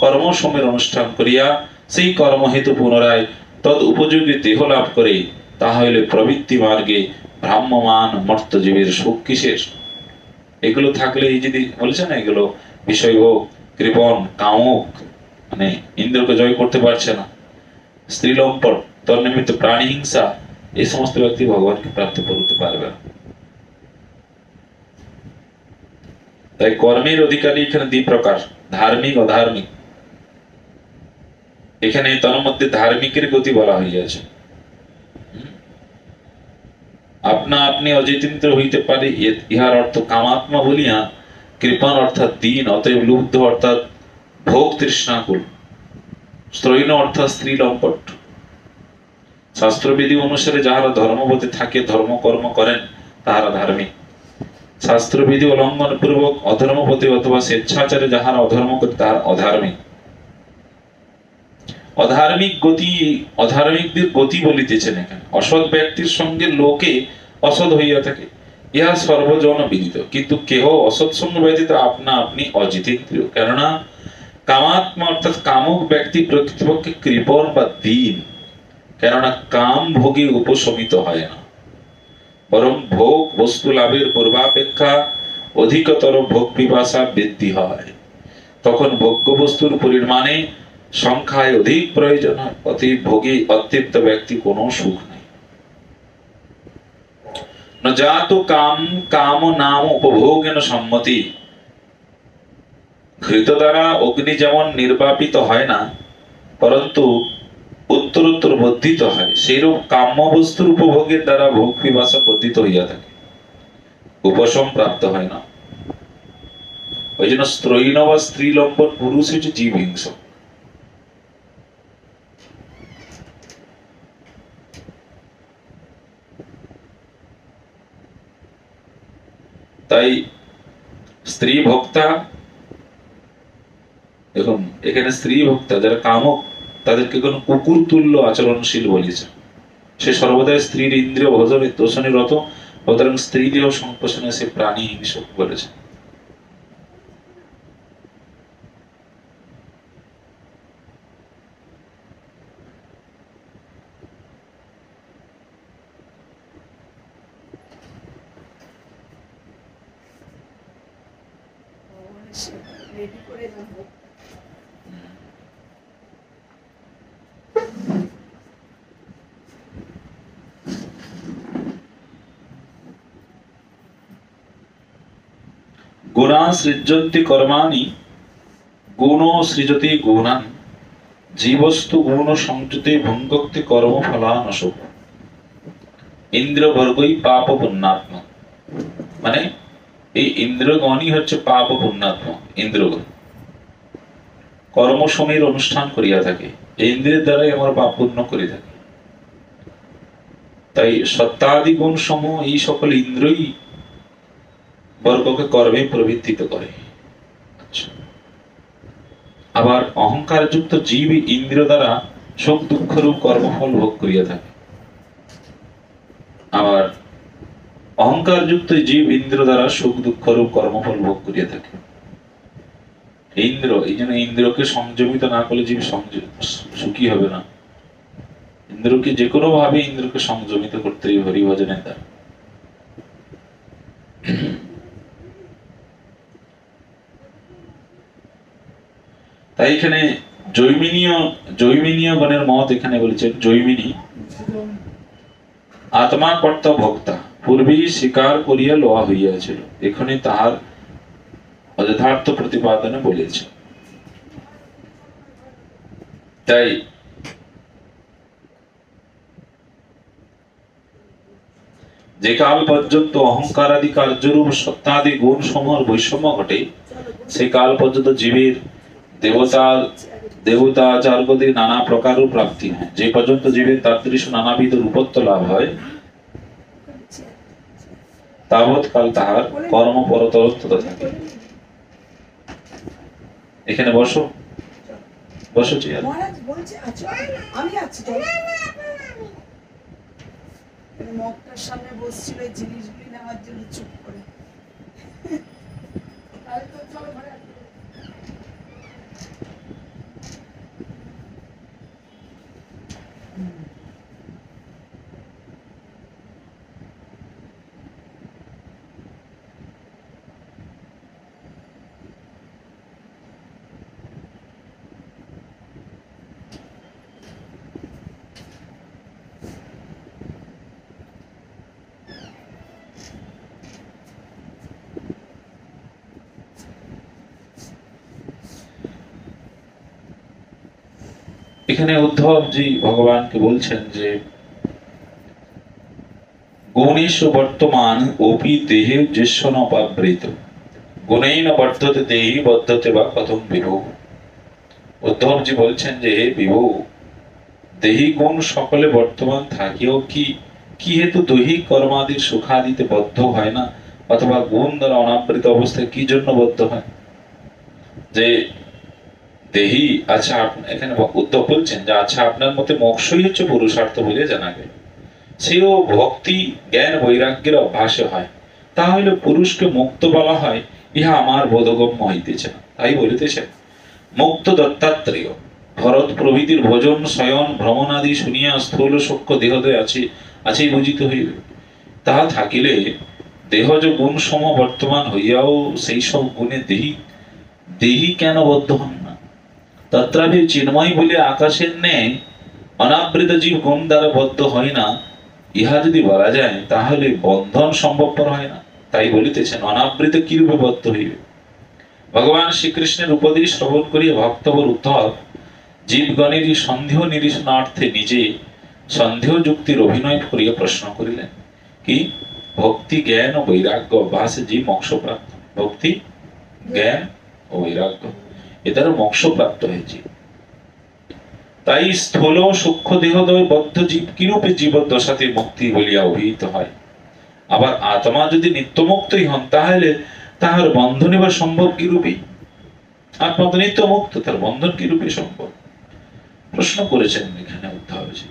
কর্মসমের অনুষ্ঠান করিয়া সেই কর্মহেতু পুনরায় তদ উপযোগী দেহ লাভ করে, তাহা হইলে প্রবৃত্তি মার্গে ভ্রাম্যমান মর্তজীবের সুখ কিসের? এগুলো থাকলে এই যদি বলছে না এগুলো বিষয়ভোগ কৃপণ কামুক মানে ইন্দ্রকে জয় করতে পারছে না, স্ত্রী লম্পট তন্নিমিত্ত প্রাণী হিংসা, এই সমস্ত ব্যক্তি ভগবানকে প্রাপ্ত করতে পারবে না। তাই কর্মের অধিকারী এখানে দুই প্রকার, ধার্মিক অধার্মিক। এখানে তার মধ্যে ধার্মিকের গতি বলা হইয়াছে। আপনা আপনি অজিতেন্দ্র হইতে পারে ইহার অর্থ কামাত্মা বলিয়া, কৃপণ অর্থাৎ দীন, অতএব লুব্ধ অর্থাৎ ভোগ তৃষ্ণাকুল, স্ত্রৈণ অর্থাৎ স্ত্রী লম্পট। শাস্ত্রবিধি অনুসারে যাহারা ধর্মপথে থাকে ধর্মকর্ম করেন তাহারা ধার্মিক। শাস্ত্রবিধি উল্লঙ্ঘন পূর্বক অধর্মপথে অথবা স্বেচ্ছাচারে যাহারা অধর্ম করে তাহারা অধার্মিক। অধার্মিকদের গতি বলিতেছেন এখানে। অসৎ ব্যক্তির সঙ্গে লোকে অসৎ হইয়া থাকে, ইহা সর্বজন বিদিত, কিন্তু কেহ অসৎ সঙ্গ ব্যতীত আপনা আপনি অজিতেন্দ্রিয়। কেননা কামাত্মা অর্থাৎ কামুক ব্যক্তি প্রকৃতপক্ষে কৃপণ বা দীন, কেননা কাম ভোগে উপশমিত হয় না, বরং ভোগ বস্তু লাভের পূর্বাপেক্ষা অধিকতর ভোগ পিপাসা বৃদ্ধি হয়। তখন ভোগ্য বস্তুর পরিমাণে সংখ্যায় অধিক প্রয়োজন হয়, অতীব ভোগী অতৃপ্ত ব্যক্তি কোনো সুখ নেই। জাত কাম নাম উপভোগেন সম্মতি। ঘৃত দ্বারা অগ্নি যেমন নির্বাপিত হয় না পরন্তু উত্তরোত্তর বর্ধিত হয়, সেইরূপ কাম্য বস্তুর উপভোগের দ্বারা ভোগ পিপাসা বর্ধিত হইয়া থাকে, উপশম প্রাপ্ত হয় না। ওই জন্য স্ত্রৈণ বা স্ত্রী লম্পট পুরুষ হচ্ছে জীব হিংসক। তাই স্ত্রী ভোক্তা, দেখুন এখানে স্ত্রী ভোক্তা যারা কামক তাদেরকে কোন কুকুর তুল্য আচরণশীল বলেছে। সে সর্বদাই স্ত্রীর ইন্দ্রিয় ভোজনে তোষণে রত, সুতরাং স্ত্রী দেহ সংপোষণে সে প্রাণী হিংসক বলেছে। রেডি করে নেবো। গুণা সৃজন্তি কর্মাণি গুণ সৃজতি গুণান জীবস্তু গুণ সংযুতে ভঙ্গক্তি কর্ম ফলানসুখ ইন্দ্রবর্গই পাপ পুণ্যাত্মা। মানে এই ইন্দ্রগণই হচ্ছে পাপ পুণ্যাত্মা। ইন্দ্রগণ কর্ম সময়ের অনুষ্ঠান করিয়া থাকে, এই ইন্দ্রের দ্বারাই আমরা পাপ পুণ্য করে থাকি। তাই সত্তাদি গুণ সমূহ এই সকল ইন্দ্রই বর্গকে কর্মে প্রবৃত্তিত করে। আবার অহংকার যুক্ত জীব ইন্দ্র দ্বারা সুখ দুঃখ রূপ কর্মফল ভোগ করিয়া থাকে। আবার অহংকার যুক্ত জীব ইন্দ্র দ্বারা সুখ দুঃখ রূপ কর্মফল ভোগ করিয়া থাকে। ইন্দ্র, এই জন্য ইন্দ্রকে সংযমিত না করলে জীব সুখী হবে না। ইন্দ্রকে যে কোনো ভাবে ইন্দ্রকে সংযমিত করতে হরিভজনের দ্বারা। তাই এখানে জৈমিনীয় গণের মত এখানে বলেছেন, জৈমিনী আত্মা কর্তা ভোক্তা পূর্বেই স্বীকার করিয়া লওয়া হইয়াছিল, এখানে তাহার অযথার্থ প্রতিপাদনে বলেছে। তাই যে কাল পর্যন্ত অহংকার আদি কার্যরূপ সত্তাদি গুণ সমূহের বৈষম্য ঘটে, সে কাল পর্যন্ত জীবের দেবতাচার্যদের নানা প্রকার প্রাপ্তি হয়। যে পর্যন্ত জীবের তাদৃশ নানাবিধ রূপত্ব লাভ হয়, তাবৎ কাল তাহার কর্ম পরতরত্ব থাকে। এখানে বসো, বসো চেয়ার। আমি আছি মগটার সামনে বসছিল এই জিনিসগুলি নেওয়ার জন্য চুপ করে। এখানে উদ্ধবজি ভগবানকে বলছেন যে গুণেশ বর্তমান অপি দেহে জ্যেষ্ঠ নপাবৃত গুণেন বর্ধতে দেহি বদ্ধতে বা কথম বিভু। উদ্ধবজি বলছেন যে হে বিভু, দেহি গুণ সকলে বর্তমান থাকিও কি হেতু দৈহিক কর্মাদির সুখাদিতে বদ্ধ হয় না, অথবা গুণ দ্বারা অনাবৃত অবস্থায় কি জন্য বদ্ধ হয়? যে দেহি, আচ্ছা এখানে উদ্ধব বলছেন যে আচ্ছা আপনার মতে মোক্ষই হচ্ছে পুরুষার্থ বলে জানা গেল, সেও ভক্তি জ্ঞান বৈরাগ্যের অভ্যাসে হয়, তাহলে পুরুষকে মুক্ত বলা হয়, ইহা আমার বোধগম্য হইতেছে না। তাই বলিতেছেন মুক্ত দত্তাত্রেয় ভরত প্রভৃতির ভোজন শয়ন ভ্রমণ আদি শুনিয়া স্থূল সূক্ষ্ম দেহদয় আছে বুঝিত হইবে। তাহা থাকিলে দেহজ গুণ সম বর্তমান হইয়াও সেই সব গুণে দেহি কেন বদ্ধ হন না? তত্রাভি চিন্ময় বলে আকাশের ন্যায় অনাবৃত জীব গুণ দ্বারা বদ্ধ হয় না, ইহা যদি বলা যায় তাহলে বন্ধন সম্ভবপর হয় না। তাই বলিতেছেন অনাবৃত কিরূপে বদ্ধ হইবে? ভগবান শ্রীকৃষ্ণের উপদেশ শ্রবণ করিয়া ভক্তবর উদ্ধব জীবগণেরই সন্দেহ নিরসনার্থে নিজে সন্দেহ যুক্তির অভিনয় করিয়া প্রশ্ন করিলেন, কি ভক্তি জ্ঞান ও বৈরাগ্য অভ্যাসে জীব মোক্ষপ্রাপ্ত। ভক্তি জ্ঞান ও বৈরাগ্য এ দ্বারা মোক্ষপ্রাপ্ত হয়েছে। তাই স্থূল সূক্ষ্ম দেহদয় বদ্ধ জীব কিরূপে জীবদ্দশাতে মুক্তি বলিয়া অভিহিত হয়? আবার আত্মা যদি নিত্যমুক্তই হন, তাহলে তাহার বন্ধনে বা সম্ভব কিরূপে? আত্মা তো নিত্য মুক্ত, তার বন্ধন কিরূপে সম্ভব? প্রশ্ন করেছেন এখানে উদ্ধবজি।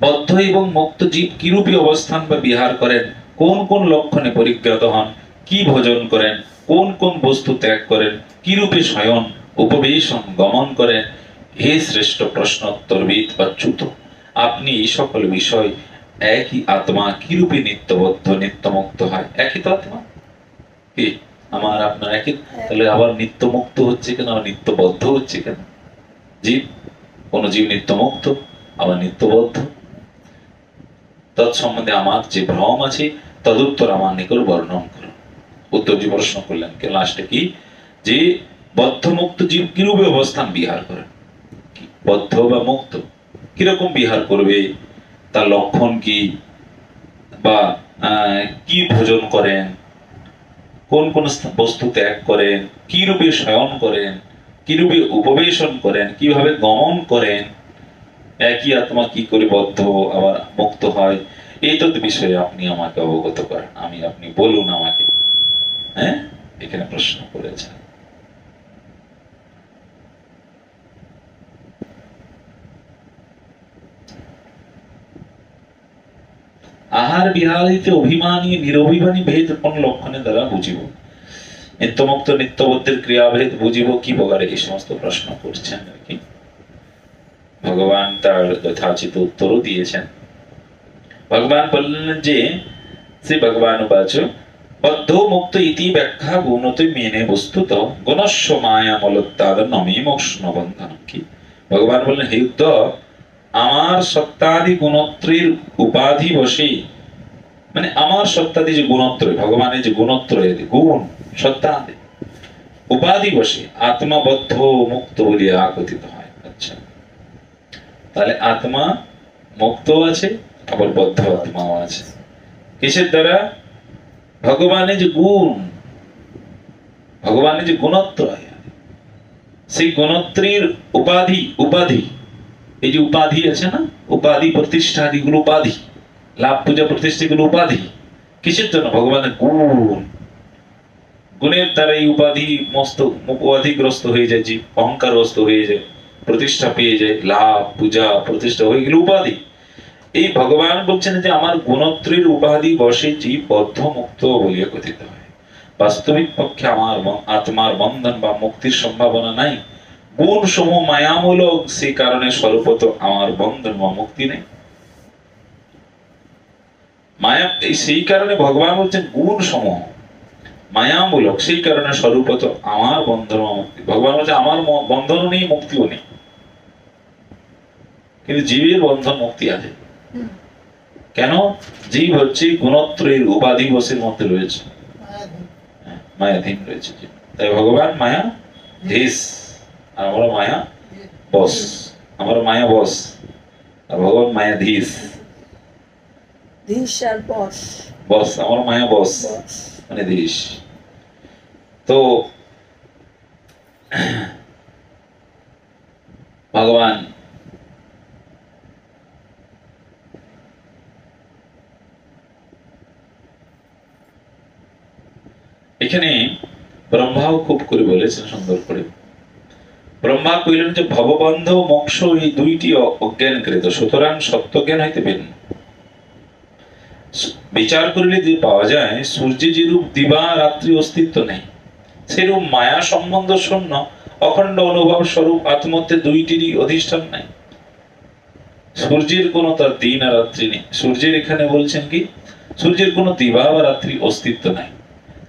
বদ্ধ এবং মুক্ত জীব কিরূপে অবস্থান বা বিহার করেন, কোন কোন লক্ষণে পরিজ্ঞাত হন, কি ভোজন করেন, কোন কোন বস্তু ত্যাগ করেন, কিরূপে শয়ন উপবেশন গমন করেন, হে শ্রেষ্ঠ প্রশ্নোত্তরবিদ অচ্যুত, আপনি এই সকল বিষয় একই আত্মা কিরূপে নিত্যবদ্ধ নিত্যমুক্ত হয়? একই তো আত্মা, কি আমার আপনার একই? তাহলে আবার নিত্যমুক্ত হচ্ছে কেন, আবার নিত্যবদ্ধ হচ্ছে কেন? জীব, কোন জীব নিত্যমুক্ত আবার নিত্যবদ্ধ? তৎসম্বন্ধে আমার যে ভ্রম আছে তদুত্তর আমার নিকট বর্ণন করুন। উদ্ধবজি প্রশ্ন করলেন কে লাস্টে কি যে বদ্ধ মুক্ত জীব কিরূপে অবস্থান বিহার করেন, বদ্ধ বা মুক্ত কিরকম বিহার করবে, তার লক্ষণ কি, বা কি ভোজন করেন, কোন কোন বস্তু ত্যাগ করেন, কি রূপে শয়ন করেন, কি রূপে উপবেশন করেন, কিভাবে গমন করেন, একই আত্মা কি করে বদ্ধ আবার মুক্ত হয়, এই তো বিষয়ে আপনি আমাকে অবগত করেন, আপনি বলুন আমাকে। হ্যাঁ, এখানে প্রশ্ন করেছেন। আহার বিহারিতে অভিমানী নিরভিমানী ভেদ কোন লক্ষণের দ্বারা বুঝিব, নিত্যমুক্ত নিত্যবদ্ধের ক্রিয়াভেদ বুঝিব কি প্রকারে, এই সমস্ত প্রশ্ন করছেন আর কি। ভগবান তার যথাচিত উত্তরও দিয়েছেন। ভগবান বললেন যে শ্রী ভগবান উবাচ বদ্ধ মুক্ত ইতি ব্যাখ্যা গুণতে মেনে বস্তুত গুণস্ব মায়া মলোত্তাদ নমে মোক্ষ বন্ধন। কি ভগবান বললেন, হে উদ্ধব, আমার সত্তাদি গুণত্রয়ের উপাধি বসে, মানে আমার সত্তাদি যে গুণত্রয়, ভগবানের যে গুণত্রয় গুণ সত্তাদি উপাধি বসে আত্মা বদ্ধ মুক্ত বলিয়া কথিত হয়। আচ্ছা, তাহলে আত্মা মুক্ত আছে, আবার বদ্ধ আত্মাও আছে। কিসের দ্বারা? ভগবানের যে গুণ, ভগবানের যে গুণত্রয়, সেই গুণত্রয়ের উপাধি এই যে উপাধি আছে না, উপাধি প্রতিষ্ঠাদিগুলো উপাধি, লাভ পূজা প্রতিষ্ঠাগুলো উপাধি। কিসের জন্য? ভগবানের গুণ, গুণের দ্বারা এই উপাধিগ্রস্ত হয়ে যায়, যে অহংকারগ্রস্ত হয়ে যায়, প্রতিষ্ঠা পেয়ে যায়, লাভ পূজা প্রতিষ্ঠা হয়ে গেল উপাধি। এই ভগবান বলছেন যে আমার গুণত্রয়ের উপাধি বসে জীব বদ্ধ মুক্ত বলিয়া কথিত হয়। বাস্তবিক পক্ষে আমার আত্মার বন্ধন বা মুক্তির সম্ভাবনা নাই। গুণ সমূহ মায়ামূলক, সেই কারণে স্বরূপত আমার বন্ধন বা মুক্তি নেই। মায়া, সেই কারণে ভগবান বলছেন গুণ সমূহ মায়ামূলক, সেই কারণে স্বরূপত আমার বন্ধন বা মুক্তি। ভগবান বলছে আমার বন্ধনও নেই, মুক্তিও নেই, কিন্তু জীবের বন্ধন মুক্তি আছে। কেন? জীব হচ্ছে গুণত্রয়ের উপাধি বসের মধ্যে রয়েছে, মায়াধীন রয়েছে। তাই ভগবান মায়া ধীশ, আর আমরা মায়া বস। আমরা মায়া বস, আর ভগবান মায়া ধীশ। ধীশ আর বস, বস, আমার মায়া বস মানে ধীশ। তো ভগবান এখানে ব্রহ্মাও খুব করে বলেছেন সুন্দর করে। ব্রহ্মা কইলেন যে ভববন্ধ মোক্ষ এই দুইটি অজ্ঞানকৃত, সুতরাং সত্যজ্ঞান হইতে ভিন্ন। বিচার করিলে যে পাওয়া যায় সূর্যে যেরূপ দিবা রাত্রি অস্তিত্ব নেই, সেরূপ মায়া সম্বন্ধ শূন্য অখণ্ড অনুভব স্বরূপ আত্মমধ্যে দুইটিরই অধিষ্ঠান নাই। সূর্যের কোনো তার দিন আর রাত্রি নেই। সূর্যের এখানে বলছেন কি, সূর্যের কোনো দিবা বা রাত্রি অস্তিত্ব নাই।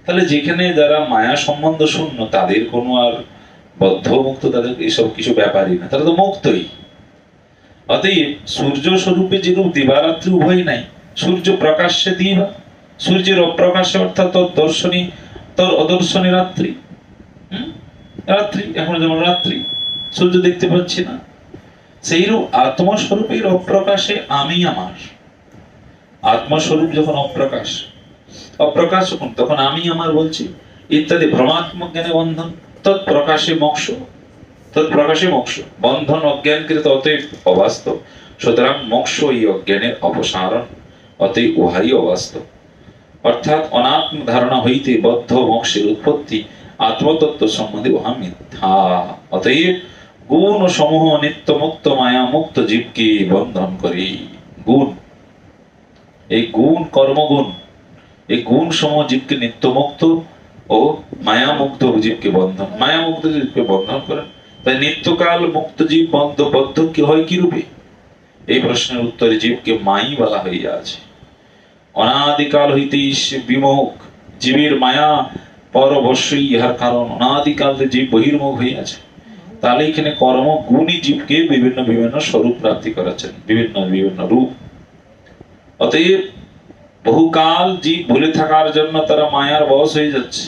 তাহলে যেখানে যারা মায়া সম্বন্ধ শূন্য, তাদের কোনো আর বদ্ধ মুক্ত, তাদের এসব কিছু ব্যাপারই না, তারা তো মুক্তই। অতএব সূর্য স্বরূপে যেরূপ দিবারাত্রি উভয় নাই, সূর্য প্রকাশ্যে দিবা, সূর্যের অপ্রকাশ্যে অর্থাৎ তোর অদর্শনী রাত্রি। রাত্রি এখন যেমন রাত্রি, সূর্য দেখতে পাচ্ছি না, সেইরূপ আত্মস্বরূপের অপ্রকাশে আমি আমার। আত্মস্বরূপ যখন অপ্রকাশ তখন আমি আমার বলছি ইত্যাদি ভ্রমাত্মক জ্ঞানে বন্ধন, তৎপ্রকাশে মোক্ষ। বন্ধন অজ্ঞানকৃত, অতএব অবাস্তব। সুতরাং মোক্ষ এই অজ্ঞানের অপসারণ, অতএব উহাই অবাস্তব। অর্থাৎ অনাত্ম ধারণা হইতে বদ্ধ মোক্ষের উৎপত্তি, আত্মতত্ত্ব সম্বন্ধে উহা মিথ্যা। অতএব গুণ সমূহ নিত্য মুক্ত মায়া মুক্ত জীবকে বন্ধন করে। গুণ, এই গুণ কর্মগুণ, এই গুণ সমূহ জীবকে নিত্য মুক্ত ও মায়া মুক্ত জীবকে বন্ধন, মায়া মুক্ত জীবকে বন্ধন করেন। তাই নিত্যকাল মুক্ত জীব বদ্ধ কি হয় কি রূপে? এই প্রশ্নের উত্তরে জীবকে মাই বলা হইয়া আছে। অনাদিকাল হইতে বিমুখ জীবের মায়া পরবশ্যই ইহার কারণ। অনাদিকাল জীব বহির্মুখ হইয়াছে। তাহলে এখানে কর্ম গুণী জীবকে বিভিন্ন বিভিন্ন স্বরূপ প্রাপ্তি করাচ্ছেন, বিভিন্ন বিভিন্ন রূপ। অতএব বহুকাল জীব ভুলে থাকার জন্য তারা মায়ার বশ হয়ে যাচ্ছে।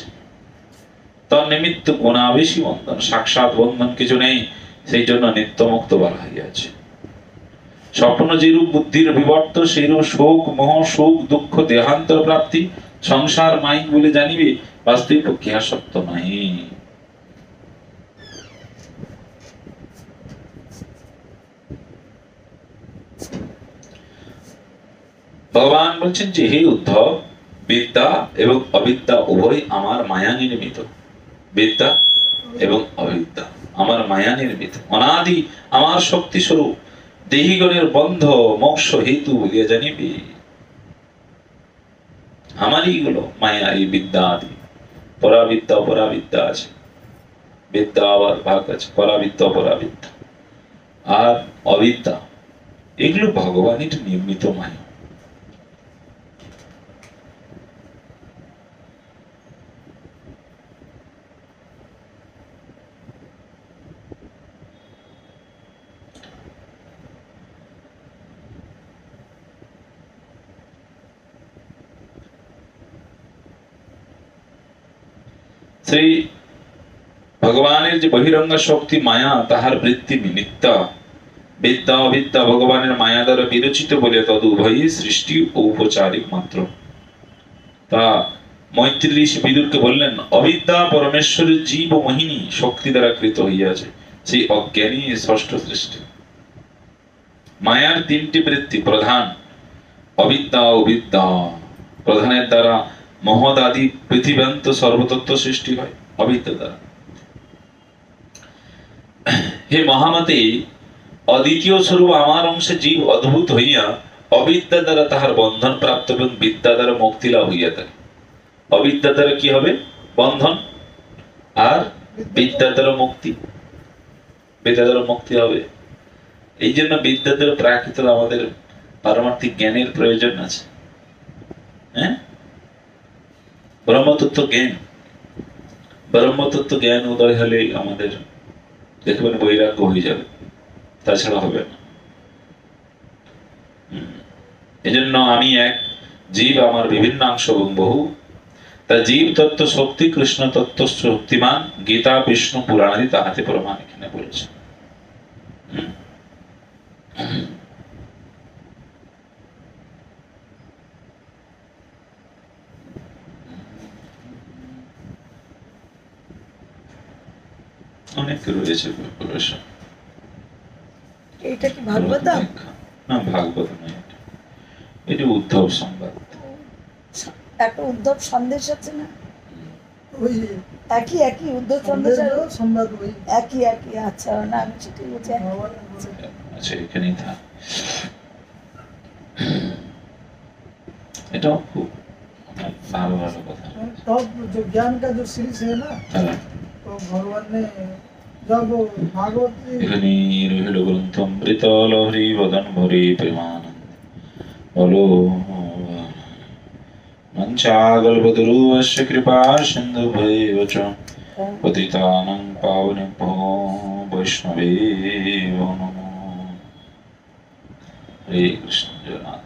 তার নিমিত্ত গুণাবেশী বন্ধন, সাক্ষাৎ বন্ধন কিছু নেই, সেই জন্য নিত্য মুক্ত বলা হইয়াছে। স্বপ্ন যেরূপ বুদ্ধির বিবর্ত, সেইরূপ শোক মোহ সুখ দুঃখ দেহান্তর প্রাপ্তি সংসার মাইক বলে জানিবে, বাস্তবিক পক্ষে ইহা সত্য নাই। ভগবান বলছেন যে হে উদ্ধব, বিদ্যা এবং অবিদ্যা উভয় আমার মায়া নির্মিত। বিদ্যা এবং অবিদ্যা আমার মায়া নির্মিত, অনাদি আমার শক্তি স্বরূপ, দেহিগণের বন্ধ মোক্ষ হেতু বলিয়া জানিবে। আমারই গুলো মায়া, এই বিদ্যা আদি। পরাবিদ্যা অপরাবিদ্যা আছে, বিদ্যা আবার ভাগ আছে, পরাবিদ্যা অপরাবিদ্যা। আর অবিদ্যা এগুলো ভগবানের নির্মিত মায়া। সেই ভগবানের যে বহিরঙ্গ শক্তি মায়া, তাহার বৃত্তি নিমিত্তা। বিদ্যা অবিদ্যা ভগবানের মায়া দ্বারা বিরচিত বলে তদ উভয়ই সৃষ্টি ও উপচারিক মাত্র। তা মৈত্রী ঋষি বিদুরকে বললেন, অবিদ্যা পরমেশ্বরের জীব ও মোহিনী শক্তি দ্বারা কৃত হইয়াছে, সেই অজ্ঞানী ষষ্ঠ সৃষ্টি। মায়ার তিনটি বৃত্তি প্রধান, অবিদ্যা ও বিদ্যা। প্রধানের দ্বারা মহৎ আদি পৃথিবীন্ত সর্বতত্ত্ব সৃষ্টি হয়, অবিদ্যা দ্বারা। হে মহামতে, অদ্বিতীয় স্বরূপ আমার অংশে জীব অদ্ভুত হইয়া অবিদ্যা দ্বারা তাহার বন্ধন প্রাপ্ত এবং বিদ্যা দ্বারা মুক্তি লাভ হইয়া থাকে। অবিদ্যা দ্বারা কি হবে? বন্ধন। আর বিদ্যা দ্বারা মুক্তি। বিদ্যা দ্বারা মুক্তি হবে। এই জন্য বিদ্যা দ্বারা প্রাকৃত আমাদের পারমার্থিক জ্ঞানের প্রয়োজন আছে। হ্যাঁ, ব্রহ্মতত্ত্ব জ্ঞান, ব্রহ্মতত্ত্ব জ্ঞান উদয় হলে আমাদের দেখবেন বৈরাগ্য হয়ে যাবে, তাছাড়া হবে না। এজন্য আমি এক, জীব আমার বিভিন্ন অংশ এবং বহু। তা জীব তত্ত্ব শক্তি, কৃষ্ণ তত্ত্ব শক্তিমান, গীতা বিষ্ণু পুরাণাদি তাহাতে প্রমাণ এখানে বলেছে। অনেক রয়েছে। এইটা কি ভাগবতম? না, ভাগবত নয়, এটা উদ্ধব সংবাদ। একটা উদ্ধব সন্দেশ আছে না, ওই একই একই উদ্ধব সন্দেশ আর সংবাদ ওই একই একই। আচ্ছা, না আমি সেটাই বলছি। আচ্ছা, এখানেই থাক। এটাও খুব ভালো ভালো কথা। टॉप जो ज्ञान का जो सीरीज है ना, तो भगवान ने जब भागवत এখানে রহিল গ্রন্থ অমৃত লহরী বদন ভরি প্রেমানন্দ বলো মঞ্চাগলবদরুবস্য কৃপা সিন্ধু ভৈব চ পতিতানাং পাবনেভ্যো বৈষ্ণবেভ্যো নমঃ। হরে কৃষ্ণ জগন্নাথ।